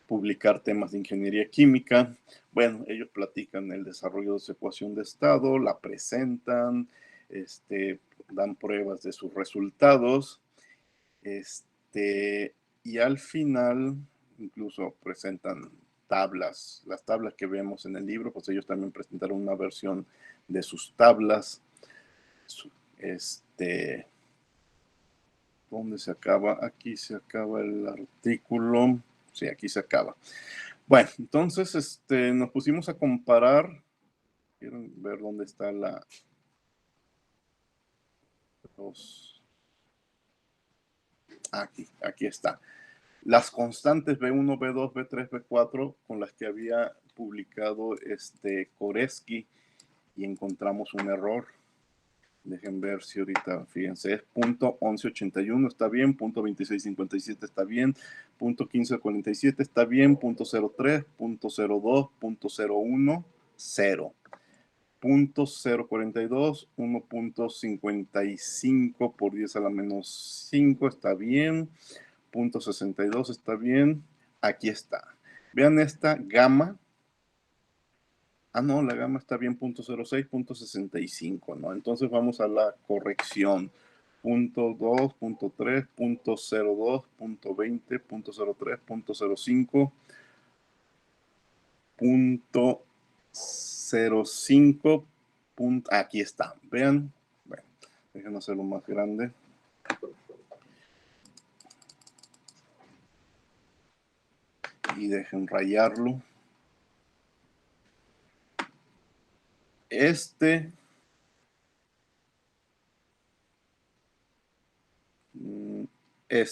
publicar temas de ingeniería química. Bueno, ellos platican el desarrollo de su ecuación de estado, la presentan, dan pruebas de sus resultados, y al final incluso presentan tablas, las tablas que vemos en el libro, pues ellos también presentaron una versión de sus tablas. ¿Dónde se acaba? Aquí se acaba el artículo. Sí, aquí se acaba. Bueno, entonces nos pusimos a comparar. Quieren ver dónde está aquí está. Las constantes B1, B2, B3, B4 con las que había publicado Koresky, y encontramos un error. Dejen ver si ahorita, fíjense, es punto 1181 está bien, punto 2657 está bien, punto 1547 está bien, punto 03, punto 02, punto 01, 0. Punto 042, 1.55 por 10 a la menos 5 está bien, punto 62 está bien, aquí está. Vean esta gama. No, la gama está bien, punto 06, punto 65, ¿no? Entonces vamos a la corrección. Punto 2, punto 3, punto 02, punto 20, punto 03, punto 05, punto 05, aquí está. Vean, bueno, déjenme hacerlo más grande. Y dejen rayarlo. Este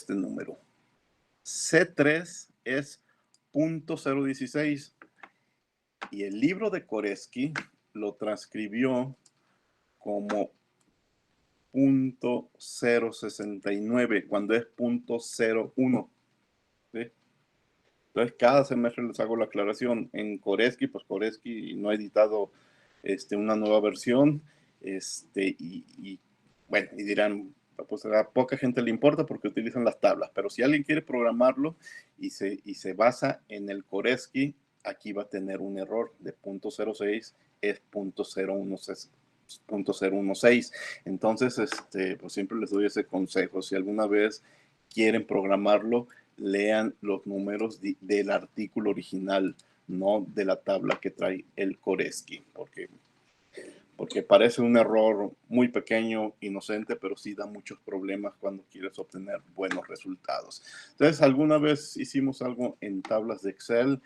número C3 es punto 016, y el libro de Koresky lo transcribió como punto 069 cuando es punto 01. ¿Sí? Entonces cada semestre les hago la aclaración. En Koresky, pues Koresky no ha editado una nueva versión, bueno, y dirán, pues a poca gente le importa porque utilizan las tablas, pero si alguien quiere programarlo y se basa en el Koresky, aquí va a tener un error de punto 06, es punto 016. Entonces, pues siempre les doy ese consejo. Si alguna vez quieren programarlo, lean los números del artículo original, no de la tabla que trae el Koresky, porque parece un error muy pequeño, inocente, pero sí da muchos problemas cuando quieres obtener buenos resultados. Entonces, alguna vez hicimos algo en tablas de Excel,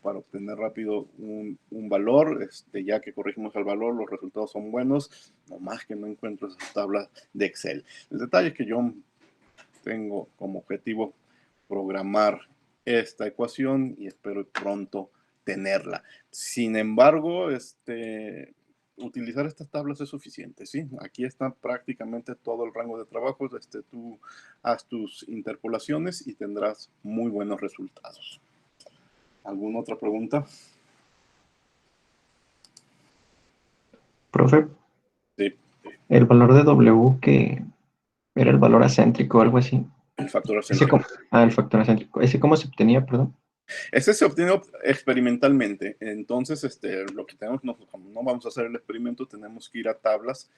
para obtener rápido un valor, ya que corregimos el valor, los resultados son buenos, nomás que no encuentro esas tablas de Excel. El detalle es que yo tengo como objetivo programar esta ecuación y espero pronto tenerla. Sin embargo, utilizar estas tablas es suficiente, ¿sí? Aquí está prácticamente todo el rango de trabajo. Tú haz tus interpolaciones y tendrás muy buenos resultados. ¿Alguna otra pregunta? Profe, Sí. El valor de W que era el valor acéntrico o algo así. El factor Ese acéntrico. el factor acéntrico. ¿Ese cómo se obtenía, perdón? Ese se obtiene experimentalmente. Entonces, lo que tenemos, como no vamos a hacer el experimento, tenemos que ir a tablas,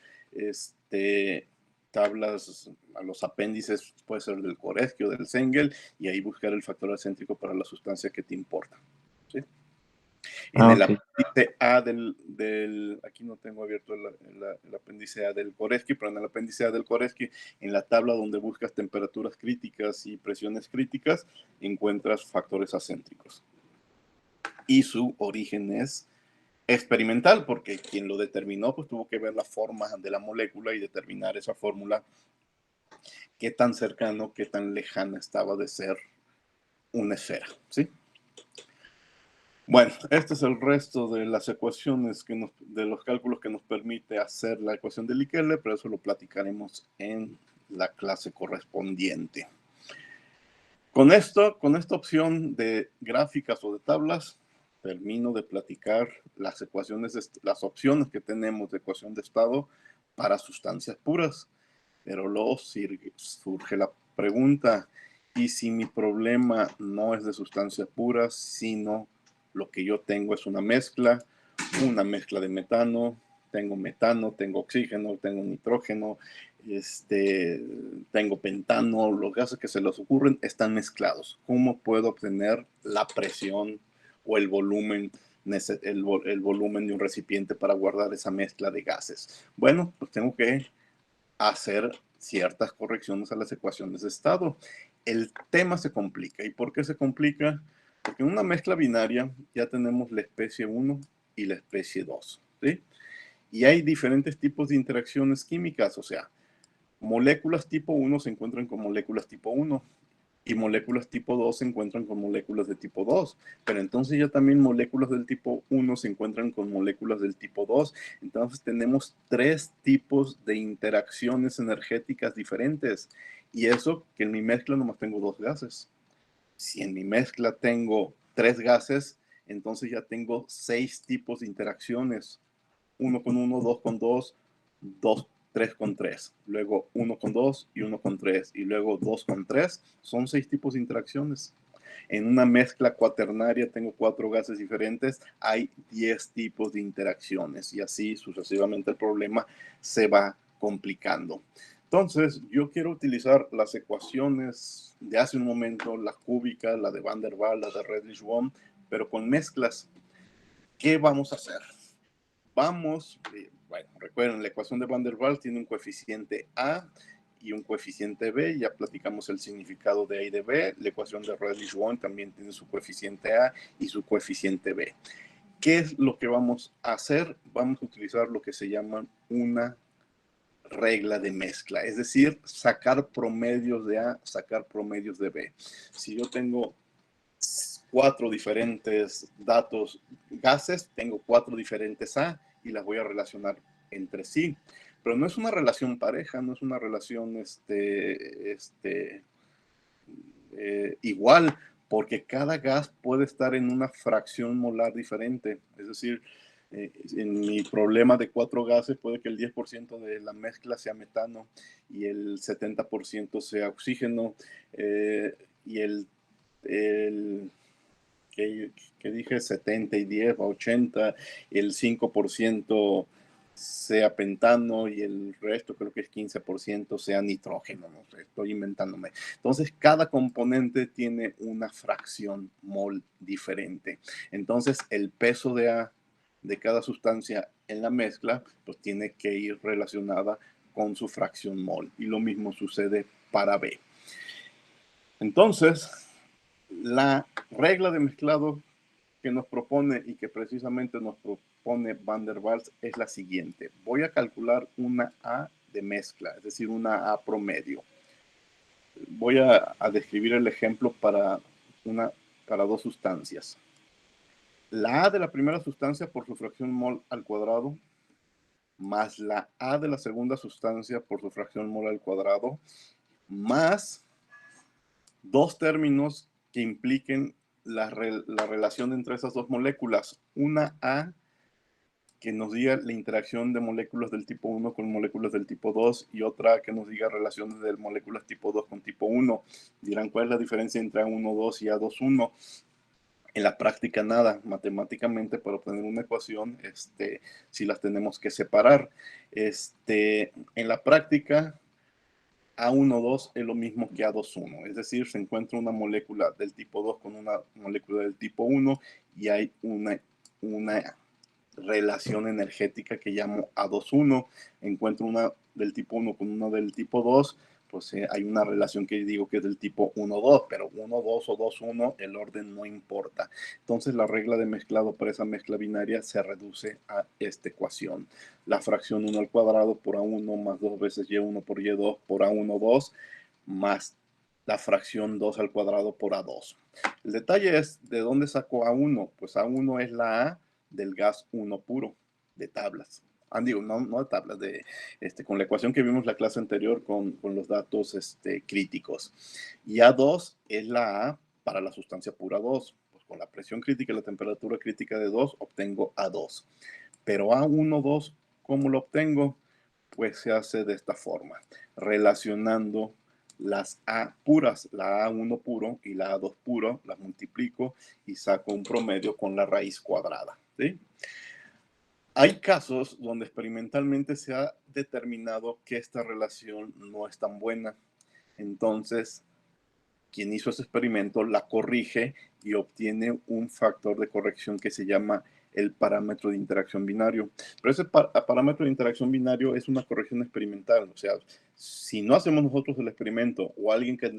tablas a los apéndices, puede ser del Koresky o del Zengel, y ahí buscar el factor acéntrico para la sustancia que te importa. ¿Sí? En Ah, el ok. apéndice A aquí no tengo abierto el apéndice A del Koresky, pero en el apéndice A del Koresky, en la tabla donde buscas temperaturas críticas y presiones críticas, encuentras factores acéntricos. Y su origen es experimental, porque quien lo determinó, pues tuvo que ver la forma de la molécula y determinar esa fórmula, qué tan cercano, qué tan lejana estaba de ser una esfera, ¿sí? Bueno, este es el resto de las ecuaciones de los cálculos que nos permite hacer la ecuación de Likele, pero eso lo platicaremos en la clase correspondiente. Con esta opción de gráficas o de tablas, termino de platicar las opciones que tenemos de ecuación de estado para sustancias puras. Pero luego surge la pregunta, ¿y si mi problema no es de sustancias puras, sino lo que yo tengo es una mezcla de metano, tengo oxígeno, tengo nitrógeno, tengo pentano, los gases que se les ocurren están mezclados? ¿Cómo puedo obtener la presión o el volumen de un recipiente para guardar esa mezcla de gases? Bueno, pues tengo que hacer ciertas correcciones a las ecuaciones de estado. El tema se complica. ¿Y por qué se complica? Porque en una mezcla binaria ya tenemos la especie 1 y la especie 2, ¿sí? Y hay diferentes tipos de interacciones químicas, o sea, moléculas tipo 1 se encuentran con moléculas tipo 1 y moléculas tipo 2 se encuentran con moléculas de tipo 2, pero entonces ya también moléculas del tipo 1 se encuentran con moléculas del tipo 2. Entonces tenemos 3 tipos de interacciones energéticas diferentes, y eso que en mi mezcla nomás tengo 2 gases. Si en mi mezcla tengo 3 gases, entonces ya tengo 6 tipos de interacciones: 1 con 1, 2 con 2, 3 con 3, luego 1 con 2 y 1 con 3, y luego 2 con 3. Son 6 tipos de interacciones. En una mezcla cuaternaria tengo 4 gases diferentes, hay 10 tipos de interacciones, y así sucesivamente el problema se va complicando. Entonces, yo quiero utilizar las ecuaciones de hace un momento, la cúbica, la de Van der Waals, la de Redlich-Bohm, pero con mezclas. ¿Qué vamos a hacer? Bueno, recuerden, la ecuación de Van der Waals tiene un coeficiente A y un coeficiente B. Ya platicamos el significado de A y de B. La ecuación de Redlich-Bohm también tiene su coeficiente A y su coeficiente B. ¿Qué es lo que vamos a hacer? Vamos a utilizar lo que se llama una regla de mezcla, es decir, sacar promedios de A, sacar promedios de B. Si yo tengo 4 diferentes gases, tengo 4 diferentes A y las voy a relacionar entre sí. Pero no es una relación pareja, no es una relación igual, porque cada gas puede estar en una fracción molar diferente. Es decir, en mi problema de 4 gases puede que el 10% de la mezcla sea metano y el 70% sea oxígeno, y el que dije 70 y 10 a 80, el 5% sea pentano y el resto, creo que es 15%, sea nitrógeno. No sé, estoy inventándome. Entonces, cada componente tiene una fracción mol diferente. Entonces, el peso de cada sustancia en la mezcla, pues tiene que ir relacionada con su fracción mol. Y lo mismo sucede para B. Entonces, la regla de mezclado que nos propone y que precisamente nos propone Van der Waals es la siguiente. Voy a calcular una A de mezcla, es decir, una A promedio. Voy a describir el ejemplo para 2 sustancias. La A de la primera sustancia por su fracción mol al cuadrado, más la A de la segunda sustancia por su fracción mol al cuadrado, más 2 términos que impliquen la relación entre esas 2 moléculas, una A que nos diga la interacción de moléculas del tipo 1 con moléculas del tipo 2 y otra que nos diga relaciones de moléculas tipo 2 con tipo 1. Dirán, ¿cuál es la diferencia entre A1,2 y A2,1? En la práctica nada, matemáticamente para obtener una ecuación, si las tenemos que separar. En la práctica, A1,2 es lo mismo que A2,1, es decir, se encuentra una molécula del tipo 2 con una molécula del tipo 1 y hay una relación energética que llamo A2,1. Encuentro una del tipo 1 con una del tipo 2, pues hay una relación que digo que es del tipo 1,2, pero 1,2 o 2,1, el orden no importa. Entonces la regla de mezclado para esa mezcla binaria se reduce a esta ecuación. La fracción 1 al cuadrado por A1 más 2 veces Y1 por Y2 por A1,2 más la fracción 2 al cuadrado por A2. El detalle es, ¿de dónde sacó A1? Pues A1 es la A del gas 1 puro, de tablas. Digo, no de tablas, con la ecuación que vimos la clase anterior con los datos críticos. Y A2 es la A para la sustancia pura 2. Pues con la presión crítica y la temperatura crítica de 2 obtengo A2. Pero A1,2, ¿cómo lo obtengo? Pues se hace de esta forma, relacionando las A puras, la A1 puro y la A2 puro, las multiplico y saco un promedio con la raíz cuadrada, ¿sí? Hay casos donde experimentalmente se ha determinado que esta relación no es tan buena. Entonces, quien hizo ese experimento la corrige y obtiene un factor de corrección que se llama el parámetro de interacción binario. Pero ese parámetro de interacción binario es una corrección experimental. O sea, si no hacemos nosotros el experimento o alguien que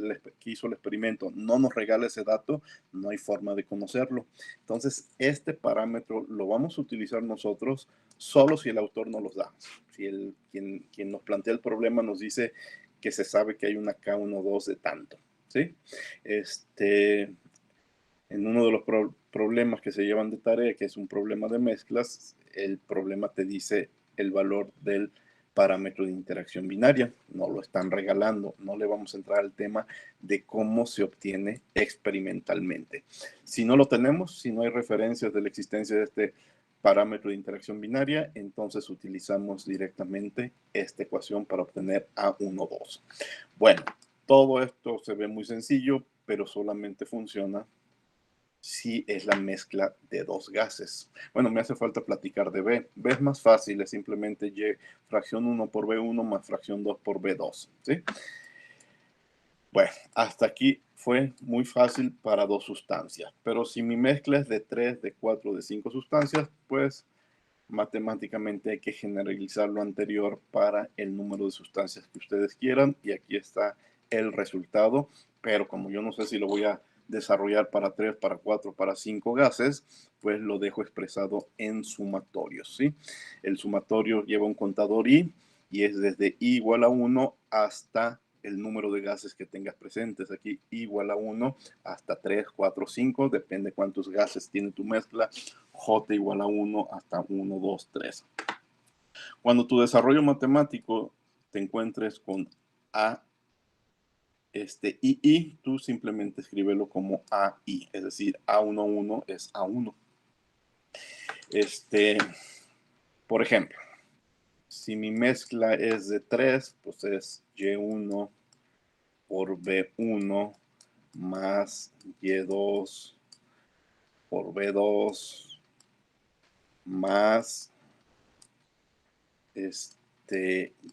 hizo el experimento no nos regala ese dato, no hay forma de conocerlo. Entonces, este parámetro lo vamos a utilizar nosotros solo si el autor nos los da. Si quien nos plantea el problema nos dice que se sabe que hay una K1,2 de tanto. ¿Sí? En uno de los problemas que se llevan de tarea, que es un problema de mezclas, el problema te dice el valor del parámetro de interacción binaria. No lo están regalando. No le vamos a entrar al tema de cómo se obtiene experimentalmente. Si no lo tenemos, si no hay referencias de la existencia de este parámetro de interacción binaria, entonces utilizamos directamente esta ecuación para obtener A1,2. Bueno, todo esto se ve muy sencillo, pero solamente funciona si es la mezcla de dos gases. Bueno, me hace falta platicar de B. B es más fácil, es simplemente Y fracción 1 por B1 más fracción 2 por B2. ¿Sí? Bueno, hasta aquí fue muy fácil para dos sustancias, pero si mi mezcla es de 3, de 4, de 5 sustancias, pues matemáticamente hay que generalizar lo anterior para el número de sustancias que ustedes quieran y aquí está el resultado, pero como yo no sé si lo voy a desarrollar para 3, para 4, para 5 gases, pues lo dejo expresado en sumatorios, ¿sí? El sumatorio lleva un contador I y es desde I igual a 1 hasta el número de gases que tengas presentes. Aquí I igual a 1 hasta 3, 4, 5, depende cuántos gases tiene tu mezcla. J igual a 1 hasta 1, 2, 3. Cuando tu desarrollo matemático te encuentres con A, II, tú simplemente escríbelo como AI, es decir, A11 es A1. Por ejemplo, si mi mezcla es de 3, pues es Y1 por B1 más Y2 por B2 más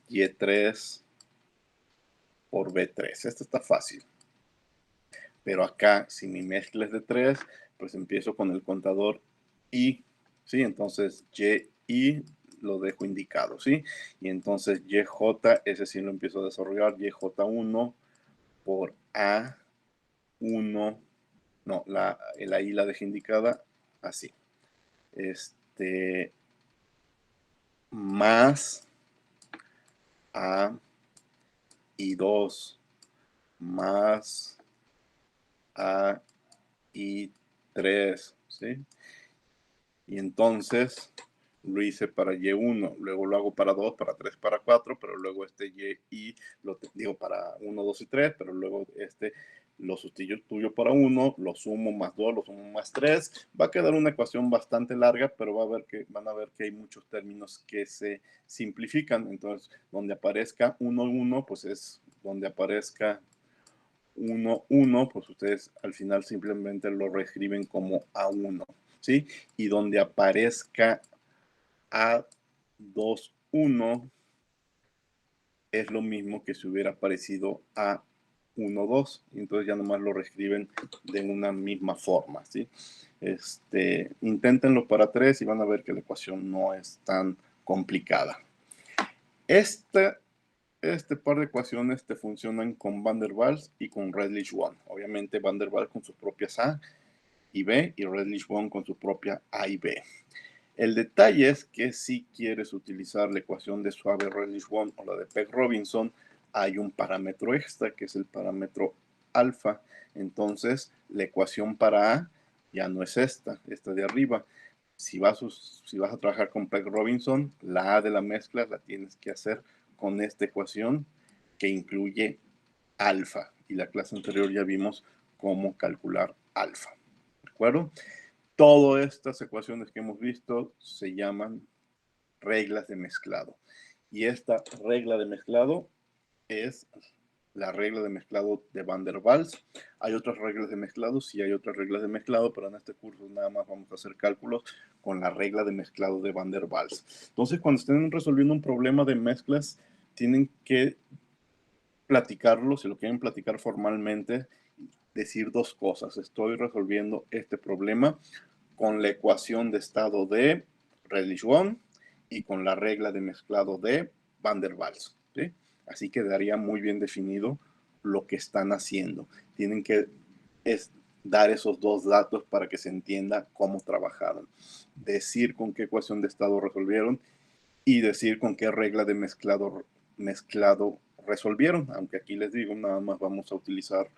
Y3 por B3. Esto está fácil. Pero acá, si mi mezcla es de 3, pues empiezo con el contador I, ¿sí? Entonces, YI lo dejo indicado, ¿sí? Y entonces YJ, ese sí lo empiezo a desarrollar, YJ1 por A1, no, la I la dejé indicada así. Más A y 2 más A y 3, ¿sí? Y entonces lo hice para Y1, luego lo hago para 2, para 3, para 4, pero luego Y lo digo para 1, 2 y 3, pero luego lo sustituyo para 1, lo sumo más 2, lo sumo más 3. Va a quedar una ecuación bastante larga, pero van a ver que hay muchos términos que se simplifican. Entonces, donde aparezca 1, 1, pues es donde aparezca 1, 1, pues ustedes al final simplemente lo reescriben como A1, ¿sí? Y donde aparezca A2, 1, es lo mismo que si hubiera aparecido A1, 2. Y entonces ya nomás lo reescriben de una misma forma, ¿sí? Inténtenlo para 3 y van a ver que la ecuación no es tan complicada. Este par de ecuaciones te funcionan con Van der Waals y con Redlich-Kwon. Obviamente Van der Waals con sus propias A y B y Redlich-Kwon con su propia A y B. El detalle es que si quieres utilizar la ecuación de Schwabe-Redlich-Kwon o la de Peck-Robinson, hay un parámetro extra que es el parámetro alfa. Entonces, la ecuación para A ya no es esta de arriba. Si vas a trabajar con Peck-Robinson, la A de la mezcla la tienes que hacer con esta ecuación que incluye alfa. Y la clase anterior ya vimos cómo calcular alfa. ¿De acuerdo? Todas estas ecuaciones que hemos visto se llaman reglas de mezclado. Y esta regla de mezclado es la regla de mezclado de Van der Waals. Hay otras reglas de mezclado, sí hay otras reglas de mezclado, pero en este curso nada más vamos a hacer cálculos con la regla de mezclado de Van der Waals. Entonces, cuando estén resolviendo un problema de mezclas, tienen que platicarlo, si lo quieren platicar formalmente, decir dos cosas. Estoy resolviendo este problema con la ecuación de estado de Redlich-Kwon y con la regla de mezclado de Van der Waals, ¿sí? Así quedaría muy bien definido lo que están haciendo. Tienen que dar esos dos datos para que se entienda cómo trabajaron. Decir con qué ecuación de estado resolvieron y decir con qué regla de mezclado resolvieron. Aunque aquí les digo, nada más vamos a utilizar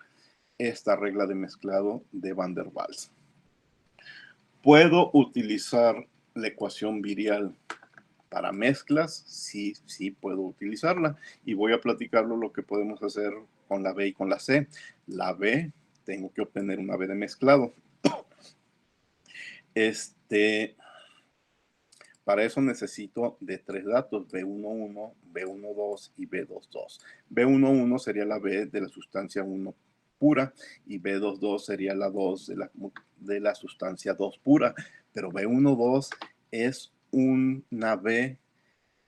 esta regla de mezclado de Van der Waals. ¿Puedo utilizar la ecuación virial para mezclas? Sí, sí puedo utilizarla. Y voy a platicarlo lo que podemos hacer con la B y con la C. La B, tengo que obtener una B de mezclado. Para eso necesito de tres datos, B11, B12 y B22. B11 sería la B de la sustancia 1 pura y B22 sería la 2 de la sustancia 2 pura. Pero B12 es una B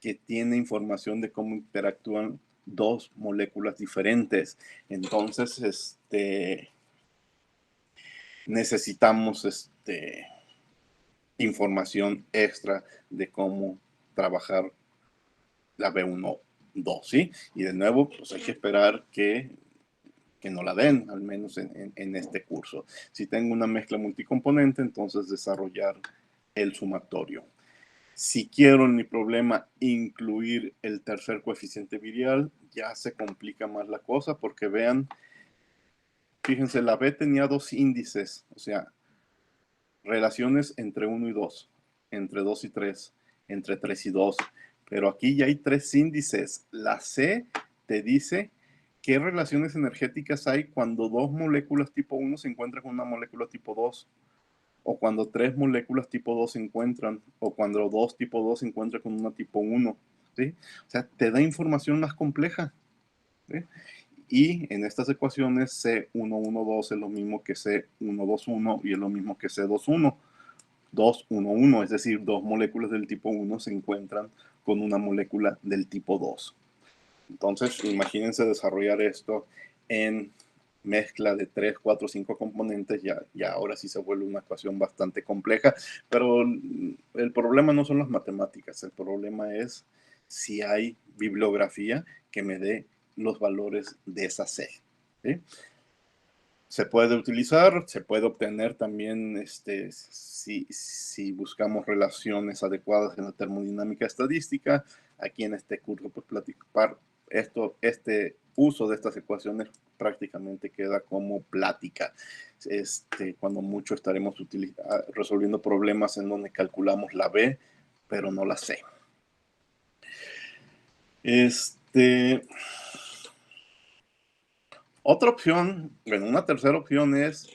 que tiene información de cómo interactúan dos moléculas diferentes. Entonces, necesitamos información extra de cómo trabajar la B12, ¿sí? Y de nuevo, pues hay que esperar que no la den, al menos en este curso. Si tengo una mezcla multicomponente, entonces desarrollar el sumatorio. Si quiero en mi problema incluir el tercer coeficiente virial, ya se complica más la cosa porque vean, fíjense, la B tenía dos índices, o sea, relaciones entre 1 y 2, entre 2 y 3, entre 3 y 2. Pero aquí ya hay tres índices. La C te dice qué relaciones energéticas hay cuando dos moléculas tipo 1 se encuentran con una molécula tipo 2. O cuando tres moléculas tipo 2 se encuentran. O cuando dos tipo 2 se encuentran con una tipo 1. ¿Sí? O sea, te da información más compleja. ¿Sí? Y en estas ecuaciones C112 es lo mismo que C121 y es lo mismo que C21. 2-1-1, es decir, dos moléculas del tipo 1 se encuentran con una molécula del tipo 2. Entonces, imagínense desarrollar esto en mezcla de 3, 4, 5 componentes, ya ahora sí se vuelve una ecuación bastante compleja, pero el problema no son las matemáticas, el problema es si hay bibliografía que me dé los valores de esa C. ¿Sí? Se puede utilizar, se puede obtener también si buscamos relaciones adecuadas en la termodinámica estadística. Aquí en este curso, pues platicar este uso de estas ecuaciones prácticamente queda como plática. Cuando mucho estaremos resolviendo problemas en donde calculamos la B, pero no la C. Otra opción, bueno, una tercera opción es,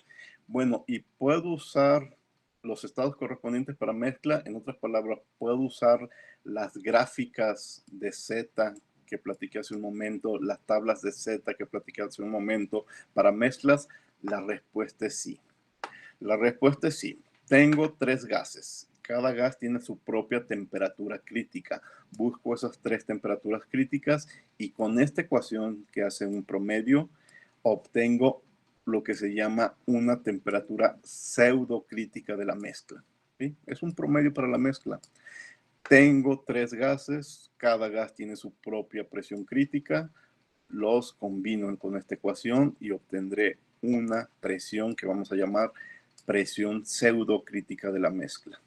bueno, y puedo usar los estados correspondientes para mezcla. En otras palabras, puedo usar las gráficas de Z que platiqué hace un momento, las tablas de Z que platiqué hace un momento para mezclas. La respuesta es sí. La respuesta es sí. Tengo 3 gases. Cada gas tiene su propia temperatura crítica. Busco esas 3 temperaturas críticas y con esta ecuación que hace un promedio, obtengo lo que se llama una temperatura pseudocrítica de la mezcla. ¿Sí? Es un promedio para la mezcla. Tengo 3 gases, cada gas tiene su propia presión crítica, los combino con esta ecuación y obtendré una presión que vamos a llamar presión pseudocrítica de la mezcla.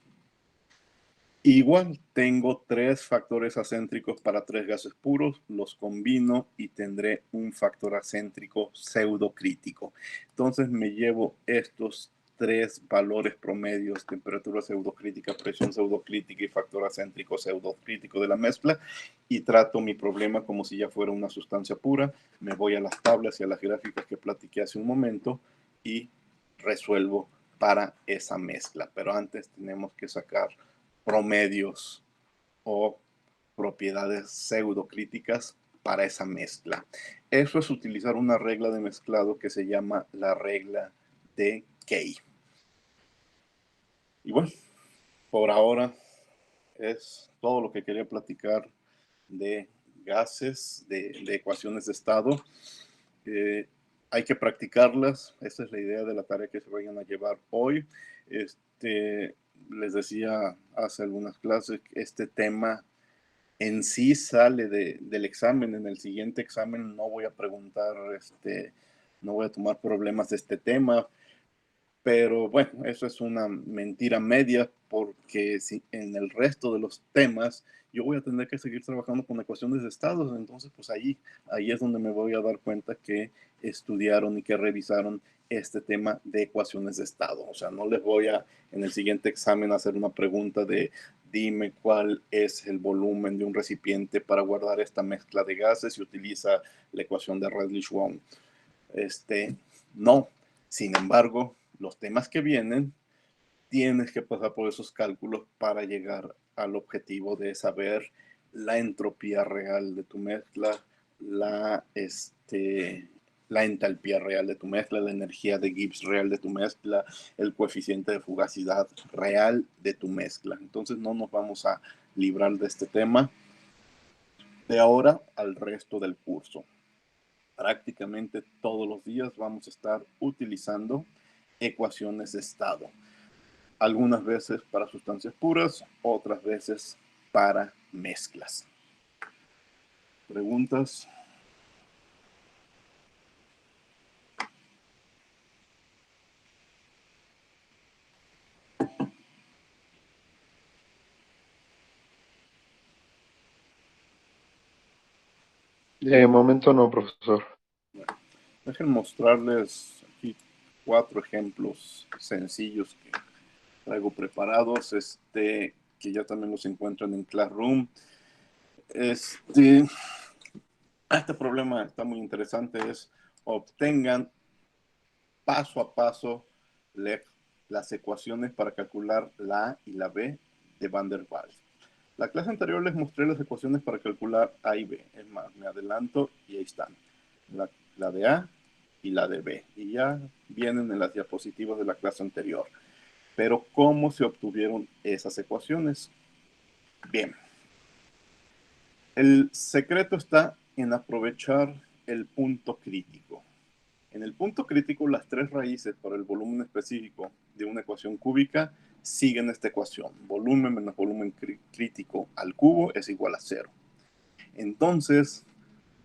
Igual tengo 3 factores acéntricos para 3 gases puros, los combino y tendré un factor acéntrico pseudocrítico. Entonces me llevo estos 3 valores promedios, temperatura pseudocrítica, presión pseudocrítica y factor acéntrico pseudocrítico de la mezcla y trato mi problema como si ya fuera una sustancia pura. Me voy a las tablas y a las gráficas que platiqué hace un momento y resuelvo para esa mezcla. Pero antes tenemos que sacar promedios o propiedades pseudocríticas para esa mezcla. Eso es utilizar una regla de mezclado que se llama la regla de Kay. Y bueno, por ahora es todo lo que quería platicar de gases, de ecuaciones de estado. Hay que practicarlas. Esa es la idea de la tarea que se vayan a llevar hoy. Les decía hace algunas clases que este tema en sí sale del examen. En el siguiente examen no voy a preguntar, no voy a tomar problemas de este tema, pero bueno, eso es una mentira media porque si en el resto de los temas yo voy a tener que seguir trabajando con ecuaciones de estados, entonces pues ahí es donde me voy a dar cuenta que estudiaron y que revisaron este tema de ecuaciones de estado. O sea, no les voy a en el siguiente examen hacer una pregunta de dime cuál es el volumen de un recipiente para guardar esta mezcla de gases y utiliza la ecuación de Redlich-Wong. No. Sin embargo, los temas que vienen, tienes que pasar por esos cálculos para llegar al objetivo de saber la entropía real de tu mezcla, la entalpía real de tu mezcla, la energía de Gibbs real de tu mezcla, el coeficiente de fugacidad real de tu mezcla. Entonces no nos vamos a librar de este tema de ahora al resto del curso. Prácticamente todos los días vamos a estar utilizando ecuaciones de estado. Algunas veces para sustancias puras, otras veces para mezclas. ¿Preguntas? De momento no, profesor. Bueno, dejen mostrarles aquí 4 ejemplos sencillos que traigo preparados, que ya también los encuentran en Classroom. Este problema está muy interesante, es obtengan paso a paso las ecuaciones para calcular la A y la B de Van der Waals. La clase anterior les mostré las ecuaciones para calcular A y B. Es más, me adelanto y ahí están. La de A y la de B. Y ya vienen en las diapositivas de la clase anterior. Pero ¿cómo se obtuvieron esas ecuaciones? Bien. El secreto está en aprovechar el punto crítico. En el punto crítico, las 3 raíces para el volumen específico de una ecuación cúbica siguen esta ecuación. Volumen menos volumen crítico al cubo es igual a 0. Entonces,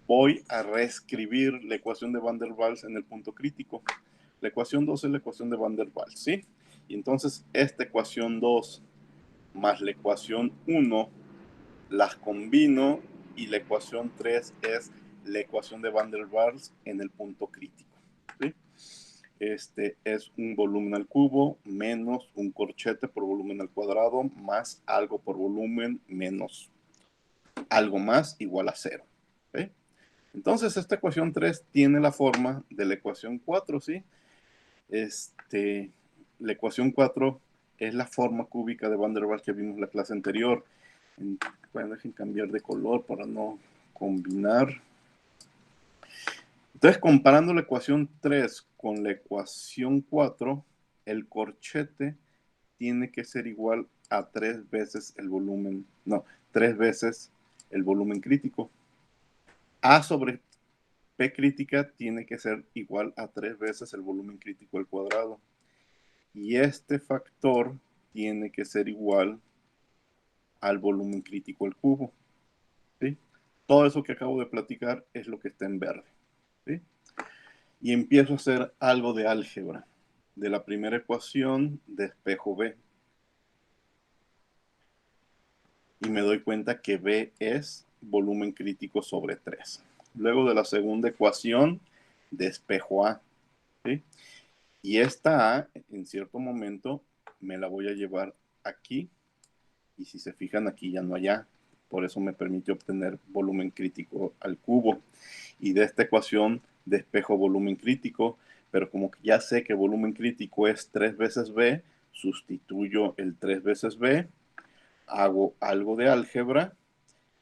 voy a reescribir la ecuación de Van der Waals en el punto crítico. La ecuación 2 es la ecuación de Van der Waals, ¿sí? Y entonces, esta ecuación 2 más la ecuación 1 las combino y la ecuación 3 es la ecuación de Van der Waals en el punto crítico. ¿Sí? Es un volumen al cubo menos un corchete por volumen al cuadrado más algo por volumen menos algo más igual a 0. ¿Sí? Entonces, esta ecuación 3 tiene la forma de la ecuación 4, ¿sí? La ecuación 4 es la forma cúbica de Van der Waals que vimos en la clase anterior. Bueno, dejen cambiar de color para no combinar. Entonces, comparando la ecuación 3 con la ecuación 4, el corchete tiene que ser igual a 3 veces el volumen, no, 3 veces el volumen crítico. A sobre P crítica tiene que ser igual a 3 veces el volumen crítico al cuadrado. Y este factor tiene que ser igual al volumen crítico al cubo. ¿Sí? Todo eso que acabo de platicar es lo que está en verde. ¿Sí? Y empiezo a hacer algo de álgebra. De la primera ecuación despejo B. Y me doy cuenta que B es volumen crítico sobre 3. Luego de la segunda ecuación despejo A. ¿Sí? Y esta A, en cierto momento, me la voy a llevar aquí. Y si se fijan, aquí ya no hay A. Por eso me permite obtener volumen crítico al cubo. Y de esta ecuación despejo volumen crítico. Pero como que ya sé que volumen crítico es 3 veces B, sustituyo el 3 veces B, hago algo de álgebra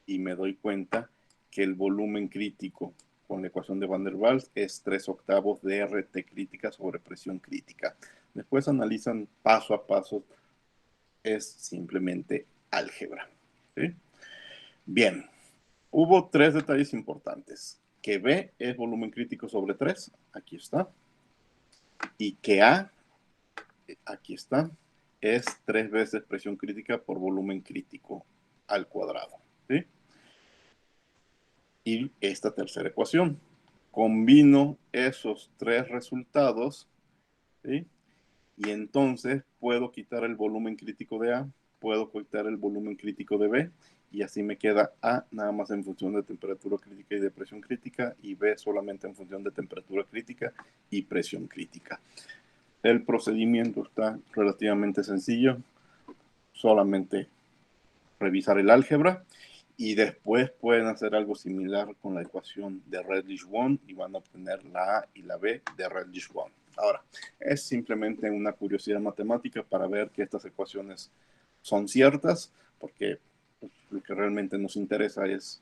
y me doy cuenta que el volumen crítico con la ecuación de Van der Waals es 3/8 de RT crítica sobre presión crítica. Después analizan paso a paso, es simplemente álgebra. ¿Sí? Bien, hubo 3 detalles importantes. Que B es volumen crítico sobre 3, aquí está. Y que A, aquí está, es 3 veces presión crítica por volumen crítico al cuadrado. ¿Sí? Y esta tercera ecuación. Combino esos 3 resultados, ¿sí? Y entonces puedo quitar el volumen crítico de A, puedo quitar el volumen crítico de B, y así me queda A nada más en función de temperatura crítica y de presión crítica, y B solamente en función de temperatura crítica y presión crítica. El procedimiento está relativamente sencillo, solamente revisar el álgebra y después pueden hacer algo similar con la ecuación de Redlich-Kwon y van a obtener la A y la B de Redlich-Kwon. Ahora, es simplemente una curiosidad matemática para ver que estas ecuaciones son ciertas, porque lo que realmente nos interesa es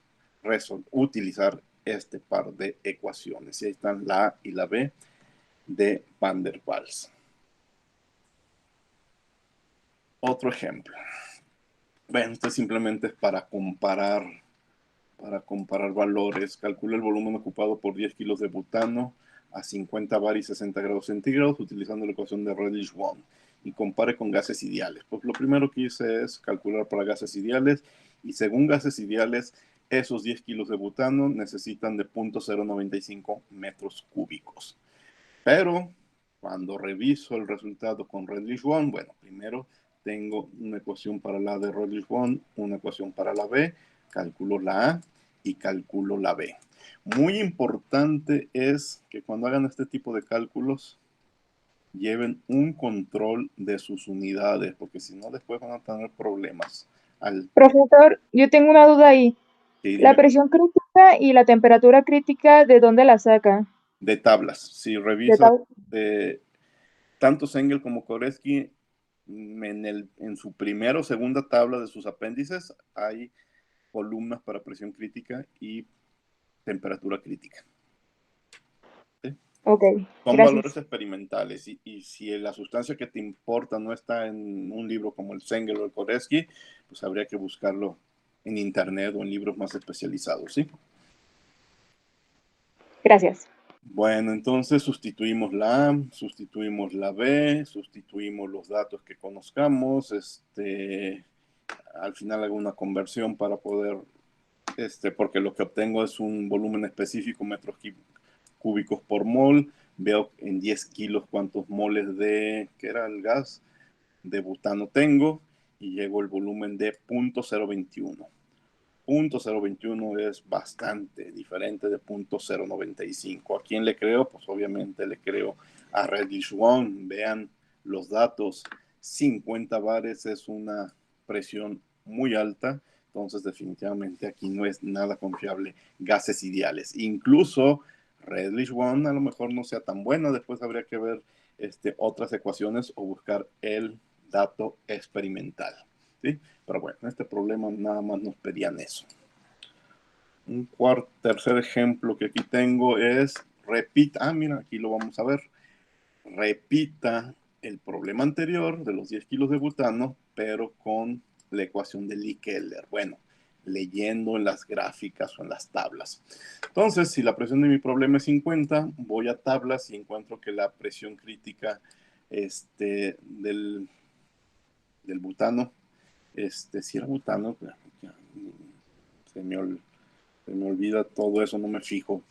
utilizar este par de ecuaciones. Y ahí están la A y la B de Van der Waals. Otro ejemplo. Bueno, esto simplemente es para comparar valores. Calcula el volumen ocupado por 10 kilos de butano a 50 bar y 60 grados centígrados utilizando la ecuación de Redlich-Kwon y compare con gases ideales. Pues lo primero que hice es calcular para gases ideales y según gases ideales, esos 10 kilos de butano necesitan de 0.095 metros cúbicos. Pero cuando reviso el resultado con Redlich-Kwon, bueno, primero tengo una ecuación para la de Redlich-Kwon, una ecuación para la B, calculo la A y calculo la B. Muy importante es que cuando hagan este tipo de cálculos lleven un control de sus unidades, porque si no después van a tener problemas. Profesor, yo tengo una duda ahí. Sí, La presión crítica y la temperatura crítica, ¿de dónde la saca? de tablas. Si revisas tanto Sengel como Koreski, en su primera o segunda tabla de sus apéndices hay columnas para presión crítica y temperatura crítica. ¿Sí? Ok, Son gracias. valores experimentales y si la sustancia que te importa no está en un libro como el Sengel o el Koreski, pues habría que buscarlo en internet o en libros más especializados, ¿sí? Gracias. Bueno, entonces sustituimos la A, sustituimos la B, sustituimos los datos que conozcamos, al final hago una conversión para poder, porque lo que obtengo es un volumen específico, metros cúbicos por mol, veo en 10 kilos cuántos moles ¿qué era el gas? De butano tengo, y llego al volumen de 0.021. 0.021 es bastante diferente de 0.095. ¿A quién le creo? Pues obviamente le creo a Redlich-Kwon. Vean los datos. 50 bares es una presión muy alta. Entonces, definitivamente aquí no es nada confiable gases ideales. Incluso Redlich One a lo mejor no sea tan buena. Después habría que ver otras ecuaciones o buscar el dato experimental, ¿sí? Pero bueno, en este problema nada más nos pedían eso. Un tercer ejemplo que aquí tengo es repita. Mira, aquí lo vamos a ver. Repita el problema anterior de los 10 kilos de butano, pero con la ecuación de Lee-Keller. Bueno, leyendo en las gráficas o en las tablas. Entonces, si la presión de mi problema es 50, voy a tablas y encuentro que la presión crítica del butano, si era butano, se me olvida todo eso, no me fijo.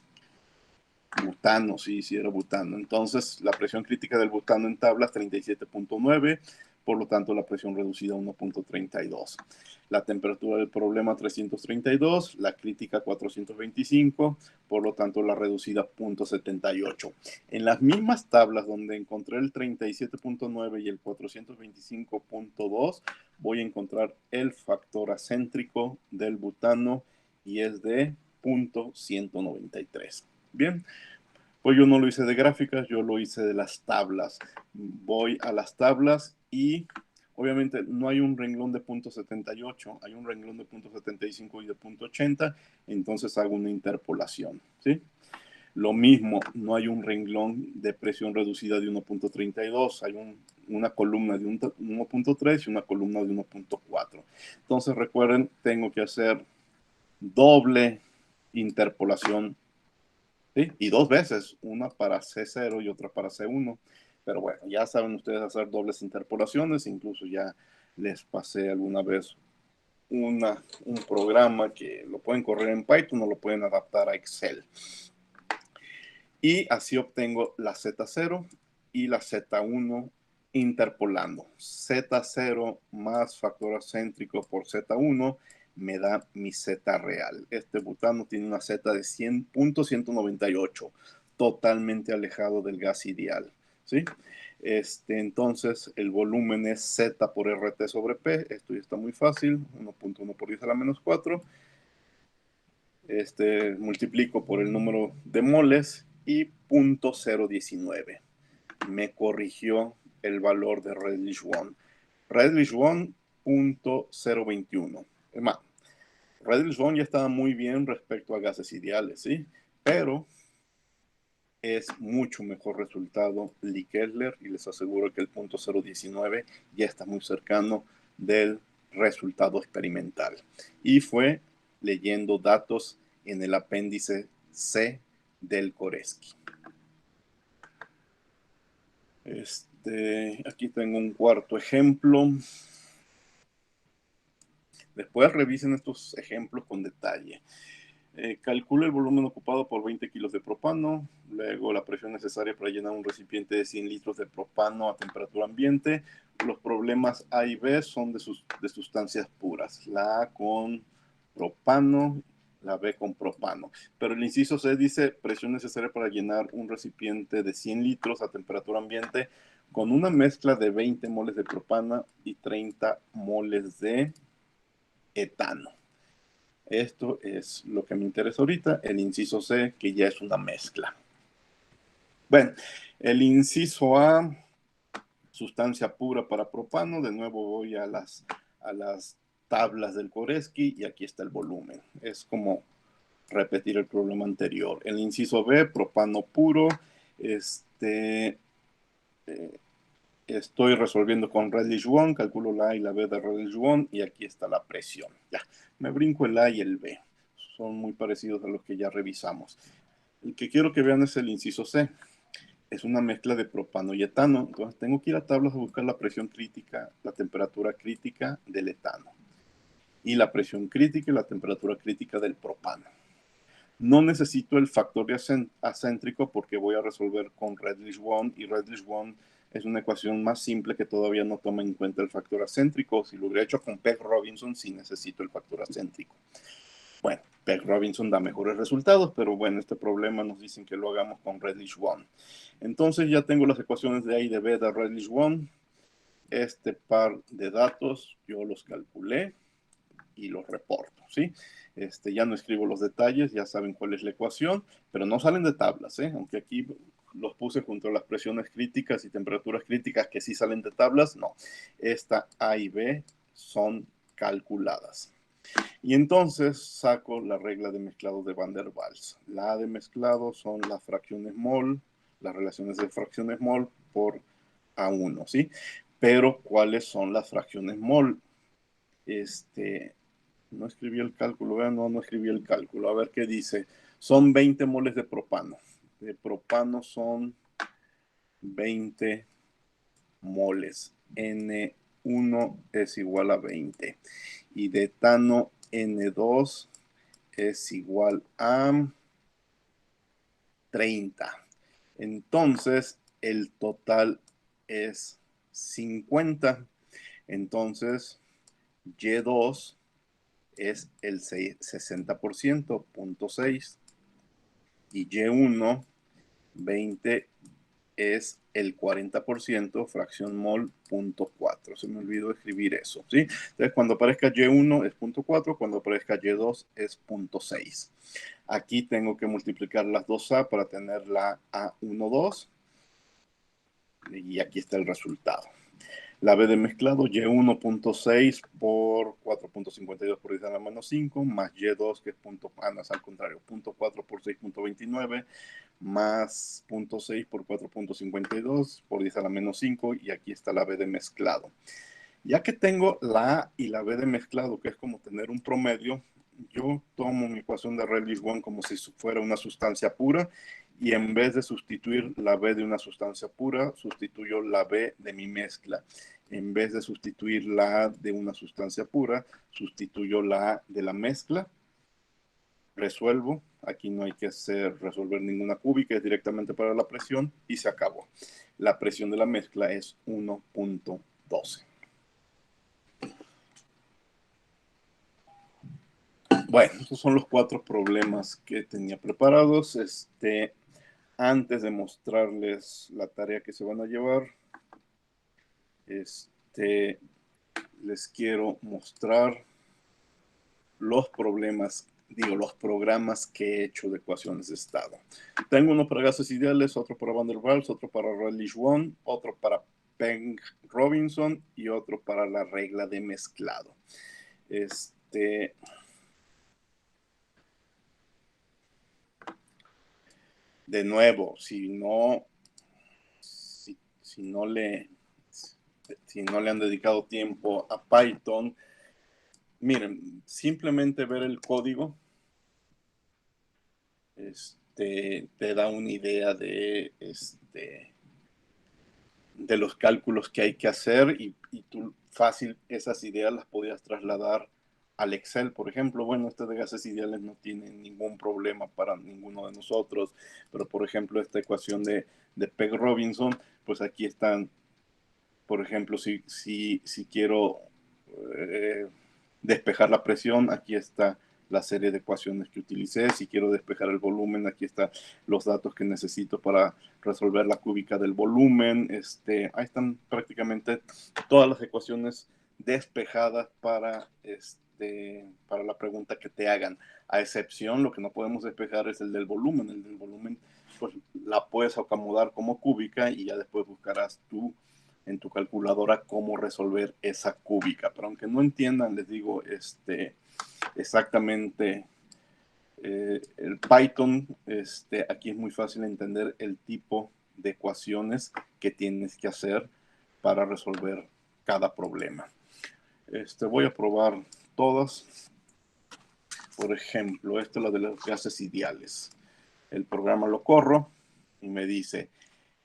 Butano, sí era butano. Entonces, la presión crítica del butano en tablas 37.9, por lo tanto, la presión reducida 1.32. La temperatura del problema 332, la crítica 425, por lo tanto, la reducida 0.78. En las mismas tablas donde encontré el 37.9 y el 425.2, voy a encontrar el factor acéntrico del butano y es de 0.193. Bien, pues yo no lo hice de gráficas, yo lo hice de las tablas. Voy a las tablas y obviamente no hay un renglón de 0.78, hay un renglón de 0.75 y de 0.80, entonces hago una interpolación, ¿sí? Lo mismo, no hay un renglón de presión reducida de 1.32, hay una columna de 1.3 y una columna de 1.4. Entonces recuerden, tengo que hacer doble interpolación, ¿sí? Y dos veces, una para C0 y otra para C1. Pero bueno, ya saben ustedes hacer dobles interpolaciones, incluso ya les pasé alguna vez un programa que lo pueden correr en Python o lo pueden adaptar a Excel. Y así obtengo la Z0 y la Z1 interpolando. Z0 más factor acéntrico por Z1 me da mi Z real. Este butano tiene una Z de 100.198, totalmente alejado del gas ideal, ¿sí? Entonces, el volumen es Z por RT sobre P. Esto ya está muy fácil. 1.1 por 10 a la menos 4. Multiplico por el número de moles y 0.019. Me corrigió el valor de Redlich One. Redlich One 0.021. Es más, Redlich One ya estaba muy bien respecto a gases ideales, ¿sí? Pero es mucho mejor resultado Lee-Keller y les aseguro que el 0.019 ya está muy cercano del resultado experimental. Y fue leyendo datos en el apéndice C del Koreski. Aquí tengo un cuarto ejemplo. Después revisen estos ejemplos con detalle. Calcula el volumen ocupado por 20 kilos de propano, luego la presión necesaria para llenar un recipiente de 100 litros de propano a temperatura ambiente. Los problemas A y B son de sustancias puras, la A con propano, la B con propano. Pero el inciso C dice presión necesaria para llenar un recipiente de 100 litros a temperatura ambiente con una mezcla de 20 moles de propano y 30 moles de etano. Esto es lo que me interesa ahorita, el inciso C, que ya es una mezcla. Bueno, el inciso A, sustancia pura para propano. De nuevo voy a las tablas del Koreski y aquí está el volumen. Es como repetir el problema anterior. El inciso B, propano puro. Estoy resolviendo con Redlich One, calculo la A y la B de Redlich One y aquí está la presión. Ya, me brinco el A y el B. Son muy parecidos a los que ya revisamos. El que quiero que vean es el inciso C. Es una mezcla de propano y etano. Entonces tengo que ir a tablas a buscar la presión crítica, la temperatura crítica del etano. Y la presión crítica y la temperatura crítica del propano. No necesito el factor de acéntrico porque voy a resolver con Redlich One y Redlich One es una ecuación más simple que todavía no toma en cuenta el factor acéntrico. Si lo hubiera hecho con Peg Robinson, sí necesito el factor acéntrico. Bueno, Peg Robinson da mejores resultados, pero bueno, este problema nos dicen que lo hagamos con Redlich One. Entonces ya tengo las ecuaciones de A y de B de Redlich One. Este par de datos yo los calculé y los reporto, ¿sí? Ya no escribo los detalles, ya saben cuál es la ecuación, pero no salen de tablas, ¿eh? Aunque aquí los puse junto a las presiones críticas y temperaturas críticas que sí salen de tablas, no. Esta A y B son calculadas. Y entonces saco la regla de mezclado de Van der Waals. La A de mezclado son las fracciones mol, las relaciones de fracciones mol por A1, ¿sí? Pero, ¿cuáles son las fracciones mol? No escribí el cálculo, ¿verdad? No escribí el cálculo. A ver qué dice. Son 20 moles de propano. De propano son 20 moles. N1 es igual a 20. Y de etano N2 es igual a 30. Entonces, el total es 50. Entonces, Y2 es el 60%, 0.6. Y Y1, 20, es el 40%, fracción mol, 0.4. Se me olvidó escribir eso, ¿sí? Entonces, cuando aparezca Y1 es 0.4, cuando aparezca Y2 es 0.6. Aquí tengo que multiplicar las dos A para tener la A12. Y aquí está el resultado. La B de mezclado, Y1.6 por 4.52 por 10 a la menos 5, más Y2, que es no es al contrario, 0.4 por 6.29, más 0.6 por 4.52 por 10 a la menos 5, y aquí está la B de mezclado. Ya que tengo la A y la B de mezclado, que es como tener un promedio, yo tomo mi ecuación de Rayleigh-One como si fuera una sustancia pura, y en vez de sustituir la B de una sustancia pura, sustituyo la B de mi mezcla. En vez de sustituir la A de una sustancia pura, sustituyo la A de la mezcla. Resuelvo. Aquí no hay que resolver ninguna cúbica, es directamente para la presión y se acabó. La presión de la mezcla es 1.12. Bueno, esos son los 4 problemas que tenía preparados. Antes de mostrarles la tarea que se van a llevar, les quiero mostrar los los programas que he hecho de ecuaciones de estado. Tengo uno para gases ideales, otro para Van der Waals, otro para Rayleigh-One, otro para Peng-Robinson y otro para la regla de mezclado. De nuevo, si no le han dedicado tiempo a Python, miren, simplemente ver el código te da una idea de los cálculos que hay que hacer, y tú fácil esas ideas las podías trasladar al Excel, por ejemplo. Bueno, de gases ideales no tiene ningún problema para ninguno de nosotros, pero por ejemplo esta ecuación de Peng-Robinson, pues aquí están, por ejemplo, si quiero despejar la presión, aquí está la serie de ecuaciones que utilicé. Si quiero despejar el volumen, aquí están los datos que necesito para resolver la cúbica del volumen. Ahí están prácticamente todas las ecuaciones despejadas para la pregunta que te hagan. A excepción, lo que no podemos despejar es el del volumen. El del volumen, pues la puedes acomodar como cúbica y ya después buscarás tú en tu calculadora cómo resolver esa cúbica. Pero aunque no entiendan, les digo, exactamente el Python, aquí es muy fácil entender el tipo de ecuaciones que tienes que hacer para resolver cada problema. Voy a probar todas. Por ejemplo, esta es la de los gases ideales. El programa lo corro y me dice: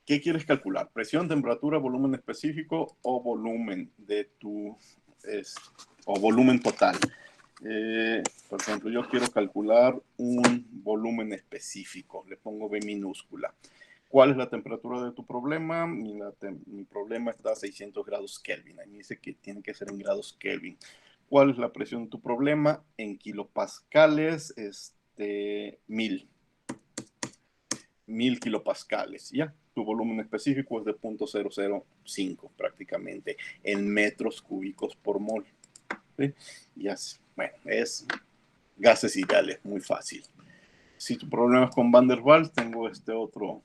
¿qué quieres calcular? ¿Presión, temperatura, volumen específico o volumen de o volumen total? Por ejemplo, yo quiero calcular un volumen específico. Le pongo B minúscula. ¿Cuál es la temperatura de tu problema? Mi problema está a 600 grados Kelvin. Ahí me dice que tiene que ser en grados Kelvin. ¿Cuál es la presión de tu problema? En kilopascales, 1000 kilopascales. Ya, tu volumen específico es de 0.005 prácticamente en metros cúbicos por mol. ¿Sí? Y así. Bueno, es gases ideales, muy fácil. Si tu problema es con Van der Waals, tengo este otro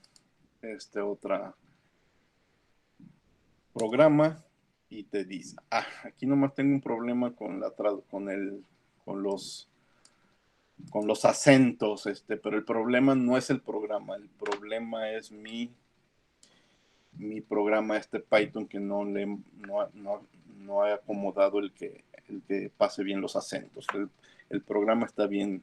programa y te dice, aquí nomás tengo un problema con los acentos, pero el problema no es el programa, el problema es mi programa, Python, que no ha acomodado el que pase bien los acentos. El programa está bien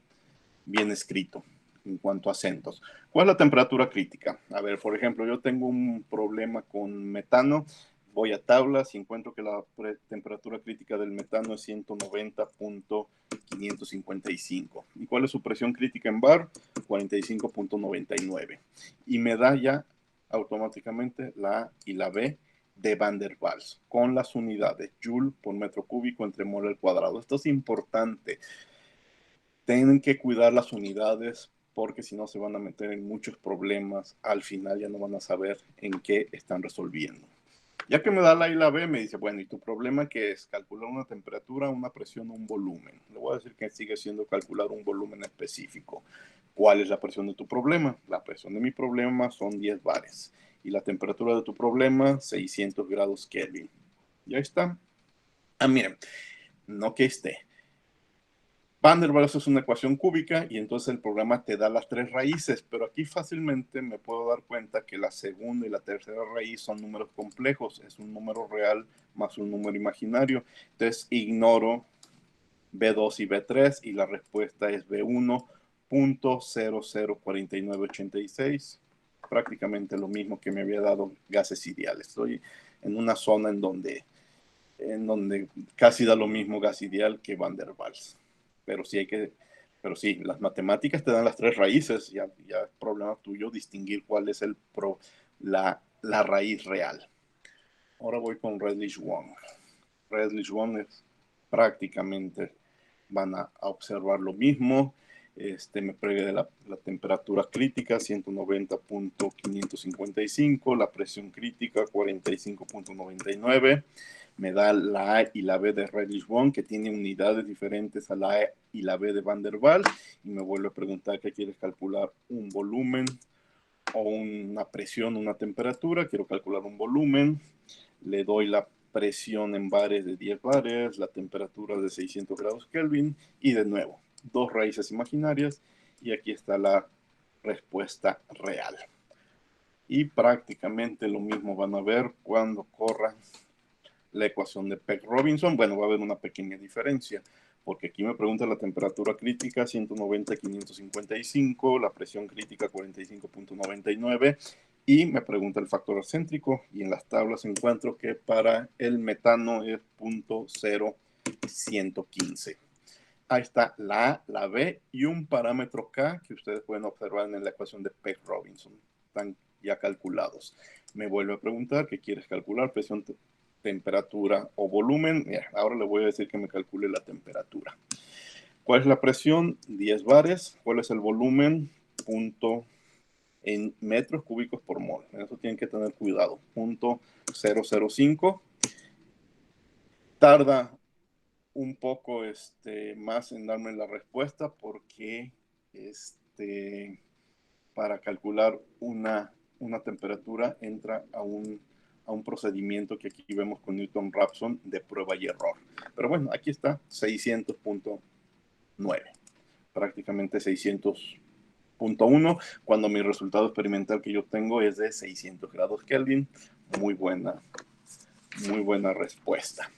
escrito en cuanto a acentos. ¿Cuál es la temperatura crítica? A ver, por ejemplo, yo tengo un problema con metano, voy a tablas y encuentro que la temperatura crítica del metano es 190.555. ¿Y cuál es su presión crítica en bar? 45.99. Y me da ya automáticamente la A y la B de Van der Waals con las unidades Joule por metro cúbico entre mol al cuadrado. Esto es importante. Tienen que cuidar las unidades porque si no se van a meter en muchos problemas. Al final ya no van a saber en qué están resolviendo. Ya que me da la A y la B, me dice, bueno, ¿y tu problema qué es? Calcular una temperatura, una presión o un volumen. Le voy a decir que sigue siendo calcular un volumen específico. ¿Cuál es la presión de tu problema? La presión de mi problema son 10 bares. Y la temperatura de tu problema, 600 grados Kelvin. Ya está. Miren, no que esté. Van der Waals es una ecuación cúbica y entonces el programa te da las tres raíces, pero aquí fácilmente me puedo dar cuenta que la segunda y la tercera raíz son números complejos, es un número real más un número imaginario. Entonces ignoro B2 y B3 y la respuesta es B1.004986, prácticamente lo mismo que me había dado gases ideales. Estoy en una zona en donde casi da lo mismo gas ideal que Van der Waals. Pero sí, las matemáticas te dan las tres raíces, ya es problema tuyo distinguir cuál es la raíz real. Ahora voy con Redlich-Wong. Redlich-Wong es prácticamente, van a observar lo mismo. Me pregue de la temperatura crítica, 190.555, la presión crítica, 45.99. Me da la A y la B de Redlich-Wong, que tiene unidades diferentes a la A y la B de Van der Waals, y me vuelve a preguntar qué quieres calcular, un volumen o una presión, una temperatura. Quiero calcular un volumen, le doy la presión en bares de 10 bares, la temperatura de 600 grados Kelvin, y de nuevo, dos raíces imaginarias, y aquí está la respuesta real. Y prácticamente lo mismo van a ver cuando corran la ecuación de Peck-Robinson. Bueno, va a haber una pequeña diferencia, porque aquí me pregunta la temperatura crítica 190.555, la presión crítica 45.99 y me pregunta el factor acéntrico, y en las tablas encuentro que para el metano es 0.115. Ahí está la A, la B y un parámetro K que ustedes pueden observar en la ecuación de Peck-Robinson. Están ya calculados. Me vuelve a preguntar qué quieres calcular, presión, temperatura o volumen. Mira, ahora le voy a decir que me calcule la temperatura. ¿Cuál es la presión? 10 bares. ¿Cuál es el volumen? Punto en metros cúbicos por mol. En eso tienen que tener cuidado. 0.005. Tarda un poco más en darme la respuesta porque para calcular una temperatura entra a un procedimiento que aquí vemos con Newton-Raphson de prueba y error. Pero bueno, aquí está 600.9, prácticamente 600.1, cuando mi resultado experimental que yo tengo es de 600 grados Kelvin. Muy buena respuesta.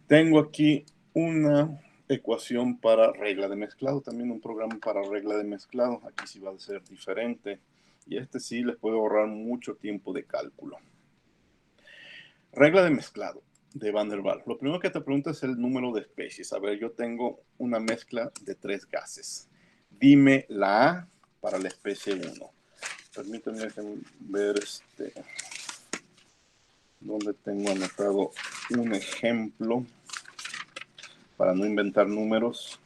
Tengo aquí una ecuación para regla de mezclado, también un programa para regla de mezclado. Aquí sí va a ser diferente y sí les puede ahorrar mucho tiempo de cálculo. Regla de mezclado de Van der Waals. Lo primero que te pregunta es el número de especies. A ver, yo tengo una mezcla de 3 gases. Dime la A para la especie 1. Permítanme ver donde tengo anotado un ejemplo para no inventar números.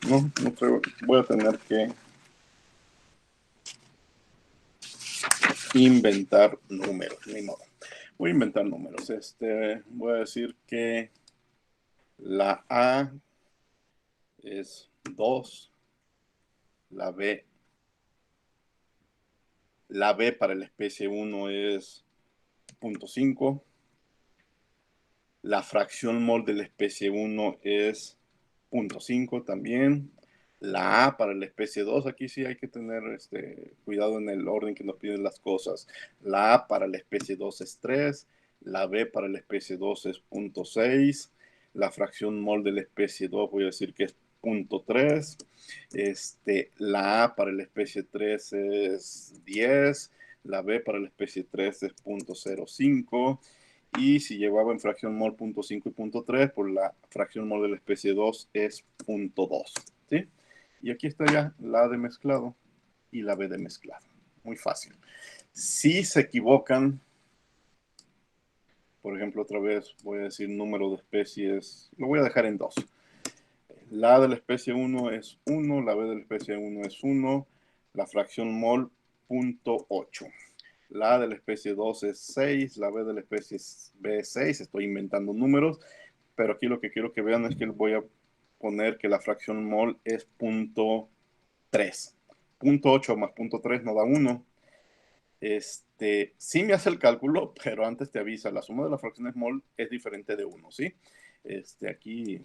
No creo, voy a tener que inventar números, ni modo. Voy a inventar números. Voy a decir que la A es 2, la B para la especie 1 es 0.5, la fracción mol de la especie 1 es 0.5 también. La A para la especie 2, aquí sí hay que tener cuidado en el orden que nos piden las cosas. La A para la especie 2 es 3, la B para la especie 2 es 0.6, la fracción mol de la especie 2 voy a decir que es 0.3, la A para la especie 3 es 10, la B para la especie 3 es 0.05, y si llevaba en fracción mol 0.5 y 0.3, por la fracción mol de la especie 2 es 0.2, ¿sí? Y aquí está ya la A de mezclado y la B de mezclado. Muy fácil. Si se equivocan, por ejemplo, otra vez voy a decir número de especies, lo voy a dejar en 2. La A de la especie 1 es 1, la B de la especie 1 es 1, la fracción mol 0.8. La A de la especie 2 es 6, la B de la especie B es 6, estoy inventando números, pero aquí lo que quiero que vean es que voy a poner que la fracción mol es 0.3. 0.8 más 0.3 no da 1. Sí me hace el cálculo, pero antes te avisa, la suma de las fracciones mol es diferente de 1, ¿sí? Aquí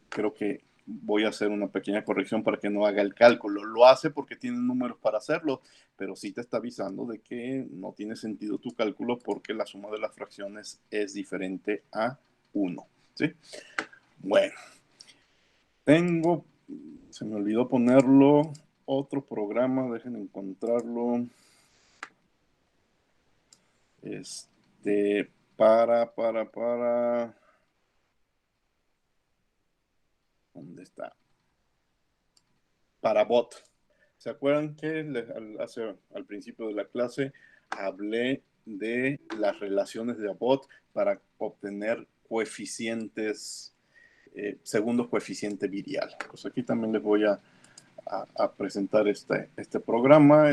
creo que voy a hacer una pequeña corrección para que no haga el cálculo. Lo hace porque tiene números para hacerlo, pero sí te está avisando de que no tiene sentido tu cálculo porque la suma de las fracciones es diferente a 1, ¿sí? Bueno, se me olvidó ponerlo, otro programa, dejen encontrarlo. Para. ¿Dónde está? Para bot. ¿Se acuerdan que al principio de la clase hablé de las relaciones de bot para obtener coeficientes, segundo coeficiente virial? Pues aquí también les voy a presentar este programa.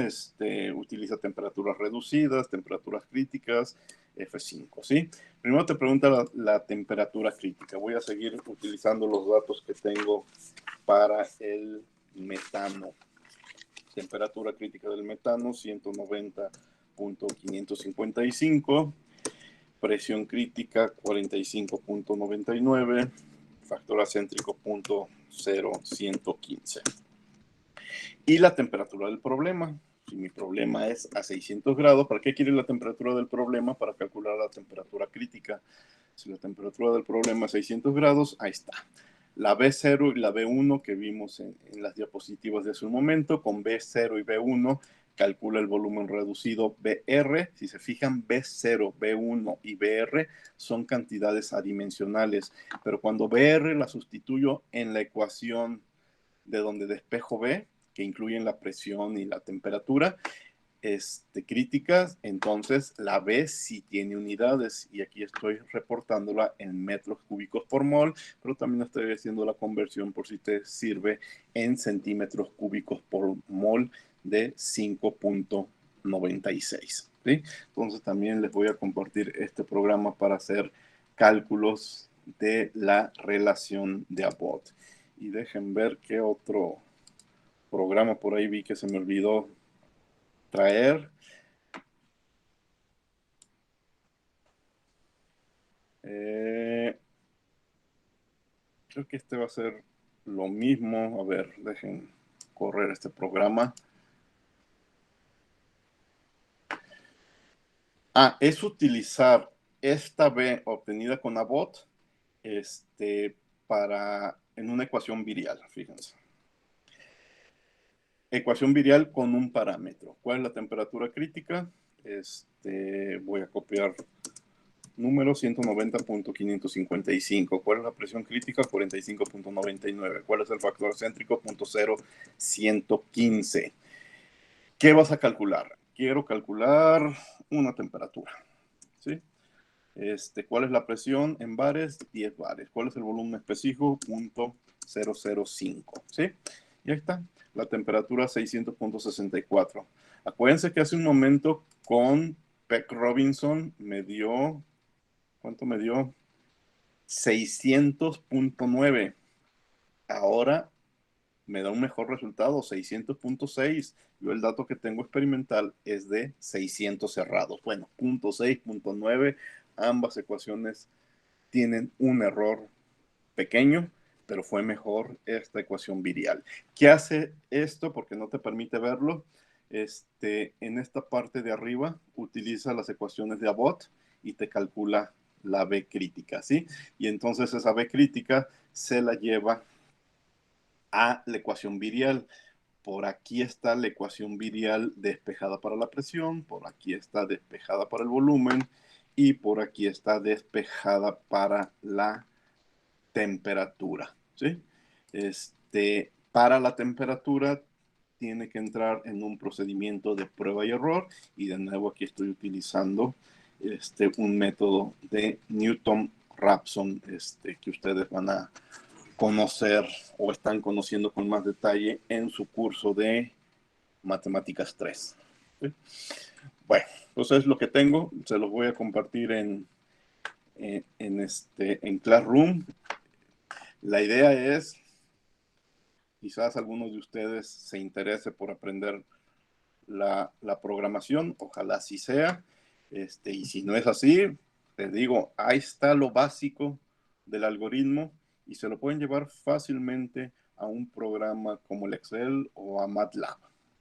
Utiliza temperaturas reducidas, temperaturas críticas, F5, ¿sí? Primero te pregunta la temperatura crítica. Voy a seguir utilizando los datos que tengo para el metano. Temperatura crítica del metano, 190.555. Presión crítica, 45.99. Factor acéntrico, 0.0115. Y la temperatura del problema. Si mi problema es a 600 grados, ¿para qué quiere la temperatura del problema? Para calcular la temperatura crítica. Si la temperatura del problema es 600 grados, ahí está. La B0 y la B1 que vimos en las diapositivas de hace un momento, con B0 y B1 calcula el volumen reducido BR. Si se fijan, B0, B1 y BR son cantidades adimensionales, pero cuando BR la sustituyo en la ecuación de donde despejo B, que incluyen la presión y la temperatura críticas, entonces la B sí tiene unidades y aquí estoy reportándola en metros cúbicos por mol, pero también estoy haciendo la conversión por si te sirve en centímetros cúbicos por mol de 5.96, ¿sí? Entonces también les voy a compartir este programa para hacer cálculos de la relación de Abbott. Y dejen ver qué otro programa por ahí vi que se me olvidó traer. Creo que este va a ser lo mismo. A ver, dejen correr este programa. Es utilizar esta B obtenida con Abbott en una ecuación virial, fíjense. Ecuación virial con un parámetro. ¿Cuál es la temperatura crítica? Voy a copiar número 190.555. ¿Cuál es la presión crítica? 45.99. ¿Cuál es el factor céntrico? 0.0115. ¿Qué vas a calcular? Quiero calcular una temperatura, ¿sí? ¿Cuál es la presión en bares? 10 bares. ¿Cuál es el volumen específico? 005, ¿sí? Y ahí está, la temperatura 600.64. Acuérdense que hace un momento con Peck Robinson me dio, ¿cuánto me dio? 600.9. Ahora me da un mejor resultado, 600.6. Yo el dato que tengo experimental es de 600 cerrados. Bueno, 0.6, 0.9, ambas ecuaciones tienen un error pequeño, pero fue mejor esta ecuación virial. ¿Qué hace esto? Porque no te permite verlo. En esta parte de arriba utiliza las ecuaciones de Abbott y te calcula la B crítica, ¿sí? Y entonces esa B crítica se la lleva a la ecuación virial. Por aquí está la ecuación virial despejada para la presión, por aquí está despejada para el volumen y por aquí está despejada para la temperatura, ¿sí? Para la temperatura tiene que entrar en un procedimiento de prueba y error, y de nuevo aquí estoy utilizando un método de Newton-Raphson que ustedes van a conocer o están conociendo con más detalle en su curso de Matemáticas 3. ¿Sí? Bueno, entonces lo que tengo, se los voy a compartir en Classroom. La idea es, quizás algunos de ustedes se interese por aprender la programación, ojalá así sea, y si no es así, les digo, ahí está lo básico del algoritmo y se lo pueden llevar fácilmente a un programa como el Excel o a MATLAB,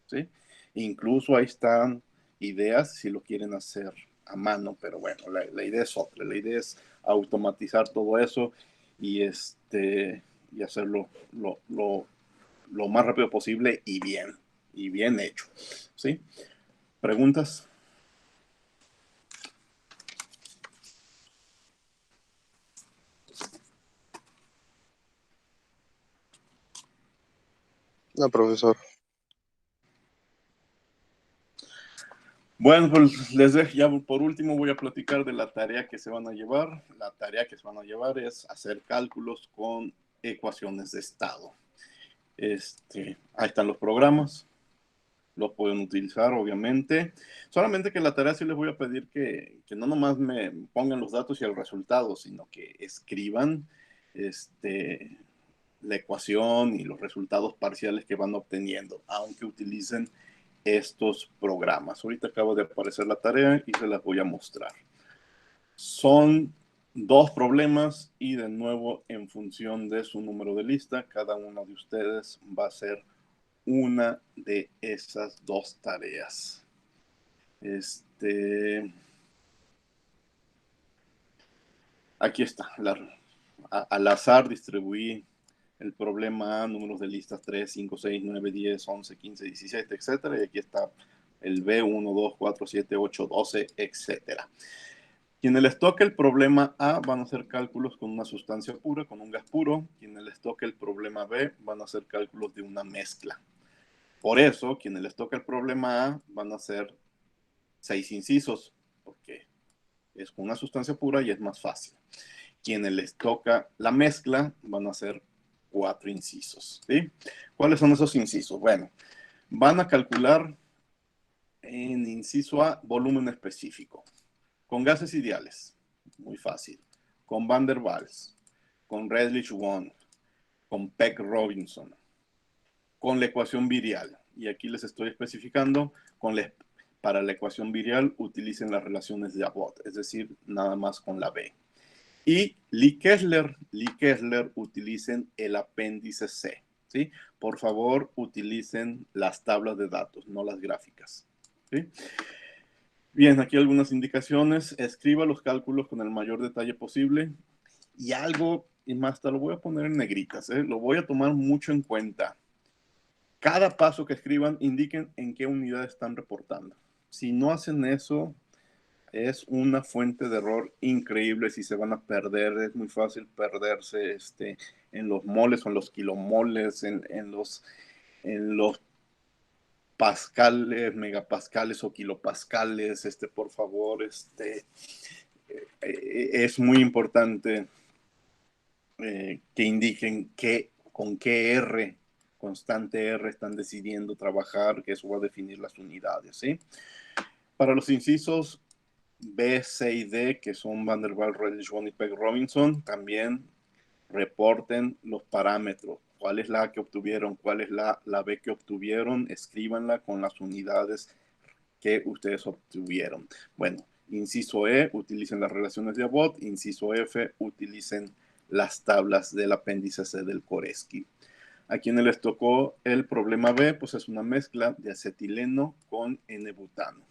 ¿sí? Incluso ahí están ideas si lo quieren hacer a mano, pero bueno, la idea es otra, la idea es automatizar todo eso y, y hacerlo lo más rápido posible y bien hecho, ¿sí? ¿Preguntas? No, profesor. Bueno, pues les dejo, ya por último voy a platicar de la tarea que se van a llevar. La tarea que se van a llevar es hacer cálculos con ecuaciones de estado. Ahí están los programas, los pueden utilizar obviamente. Solamente que la tarea sí les voy a pedir que no nomás me pongan los datos y el resultado, sino que escriban la ecuación y los resultados parciales que van obteniendo, aunque utilicen estos programas. Ahorita acabo de aparecer la tarea y se las voy a mostrar. Son 2 problemas y de nuevo en función de su número de lista, cada uno de ustedes va a hacer una de esas 2 tareas. Aquí está. Al azar distribuí el problema A, números de listas 3, 5, 6, 9, 10, 11, 15, 17, etcétera. Y aquí está el B, 1, 2, 4, 7, 8, 12, etcétera. Quienes les toque el problema A van a hacer cálculos con una sustancia pura, con un gas puro. Quienes les toque el problema B van a hacer cálculos de una mezcla. Por eso, quienes les toca el problema A van a hacer 6 incisos, porque es con una sustancia pura y es más fácil. Quienes les toca la mezcla van a hacer 4 incisos, ¿sí? ¿Cuáles son esos incisos? Bueno, van a calcular en inciso A volumen específico, con gases ideales, muy fácil, con Van der Waals, con Redlich-Wand, con Peck Robinson, con la ecuación virial. Y aquí les estoy especificando, para la ecuación virial utilicen las relaciones de Abbott, es decir, nada más con la B. Y Lee Kessler utilicen el apéndice C, ¿sí? Por favor, utilicen las tablas de datos, no las gráficas, ¿sí? Bien, aquí algunas indicaciones. Escriba los cálculos con el mayor detalle posible. Y algo, y más, te lo voy a poner en negritas, ¿eh? Lo voy a tomar mucho en cuenta. Cada paso que escriban, indiquen en qué unidad están reportando. Si no hacen eso, es una fuente de error increíble. Si se van a perder, es muy fácil perderse en los moles o en los kilomoles, en los pascales, megapascales o kilopascales. Por favor, es muy importante que indiquen con qué R, constante R, están decidiendo trabajar, que eso va a definir las unidades, ¿sí? Para los incisos B, C y D, que son Van der Waals, Redlich-Von y Peck-Robinson, también reporten los parámetros. ¿Cuál es la A que obtuvieron? ¿Cuál es la B que obtuvieron? Escríbanla con las unidades que ustedes obtuvieron. Bueno, inciso E, utilicen las relaciones de Abbott. Inciso F, utilicen las tablas del apéndice C del Koreski. A quienes les tocó el problema B, pues es una mezcla de acetileno con N-butano.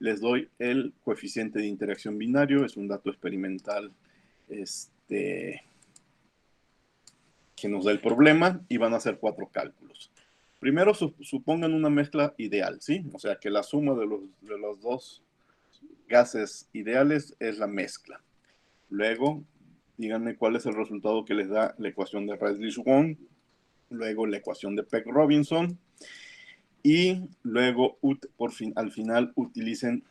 Les doy el coeficiente de interacción binario, es un dato experimental que nos da el problema, y van a hacer 4 cálculos. Primero, supongan una mezcla ideal, ¿sí? O sea, que la suma de los dos gases ideales es la mezcla. Luego, díganme cuál es el resultado que les da la ecuación de Redlich-Von, luego la ecuación de Peck-Robinson, y luego al final utilicen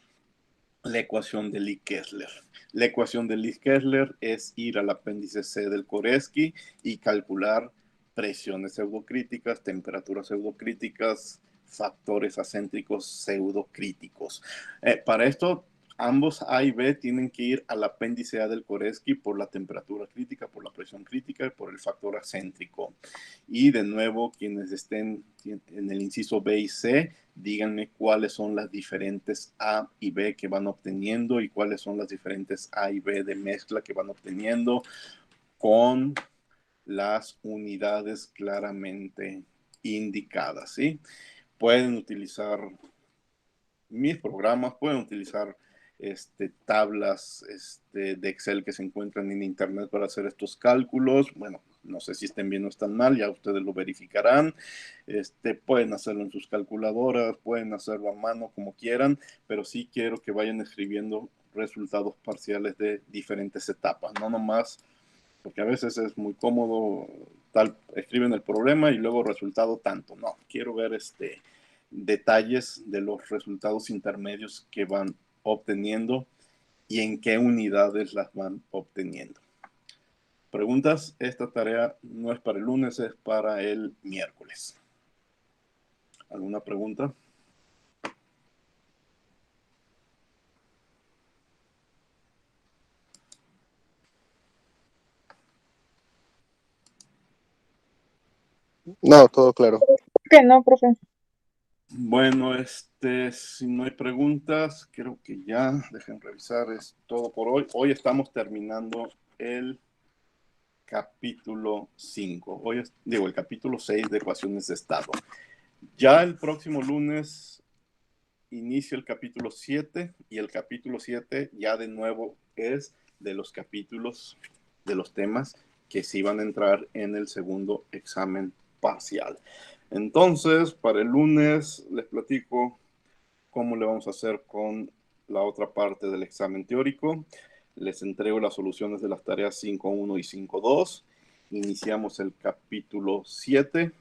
la ecuación de Lie-Kessler. La ecuación de Lie-Kessler es ir al apéndice C del Koreski y calcular presiones pseudocríticas, temperaturas pseudocríticas, factores acéntricos pseudocríticos. Para esto, ambos A y B tienen que ir al apéndice A del Koreski por la temperatura crítica, por la presión crítica y por el factor acéntrico. Y de nuevo, quienes estén en el inciso B y C, díganme cuáles son las diferentes A y B que van obteniendo y cuáles son las diferentes A y B de mezcla que van obteniendo con las unidades claramente indicadas, ¿sí? Pueden utilizar mis programas, pueden utilizar tablas de Excel que se encuentran en internet para hacer estos cálculos. Bueno, no sé si estén bien o están mal, ya ustedes lo verificarán. Pueden hacerlo en sus calculadoras, pueden hacerlo a mano como quieran, pero sí quiero que vayan escribiendo resultados parciales de diferentes etapas, no nomás, porque a veces es muy cómodo, escriben el problema y luego resultado tanto. No, quiero ver detalles de los resultados intermedios que van obteniendo y en qué unidades las van obteniendo. Preguntas, esta tarea no es para el lunes, es para el miércoles. ¿Alguna pregunta? No, todo claro. Que no, profe. Bueno, si no hay preguntas, creo que ya, dejen revisar, es todo por hoy. Hoy estamos terminando el capítulo 5. El capítulo 6 de ecuaciones de estado. Ya el próximo lunes inicia el capítulo 7 y el capítulo 7 ya de nuevo es de los capítulos, de los temas que sí van a entrar en el segundo examen parcial. Entonces, para el lunes les platico cómo le vamos a hacer con la otra parte del examen teórico. Les entrego las soluciones de las tareas 5.1 y 5.2. Iniciamos el capítulo 7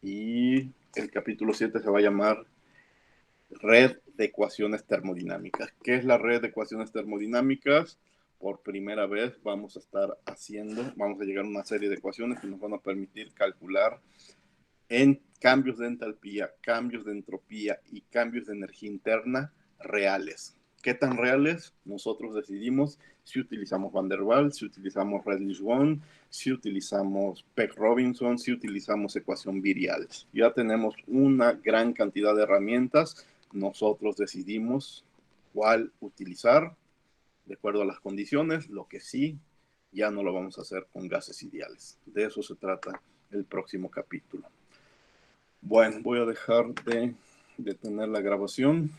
y el capítulo 7 se va a llamar Red de ecuaciones termodinámicas. ¿Qué es la red de ecuaciones termodinámicas? Por primera vez vamos a llegar a una serie de ecuaciones que nos van a permitir calcular en cambios de entalpía, cambios de entropía y cambios de energía interna reales. ¿Qué tan reales? Nosotros decidimos si utilizamos Van der Waals, si utilizamos Redlich-Von, si utilizamos Peck-Robinson, si utilizamos ecuación virial. Ya tenemos una gran cantidad de herramientas. Nosotros decidimos cuál utilizar de acuerdo a las condiciones. Lo que sí, ya no lo vamos a hacer con gases ideales. De eso se trata el próximo capítulo. Bueno, voy a dejar de detener la grabación.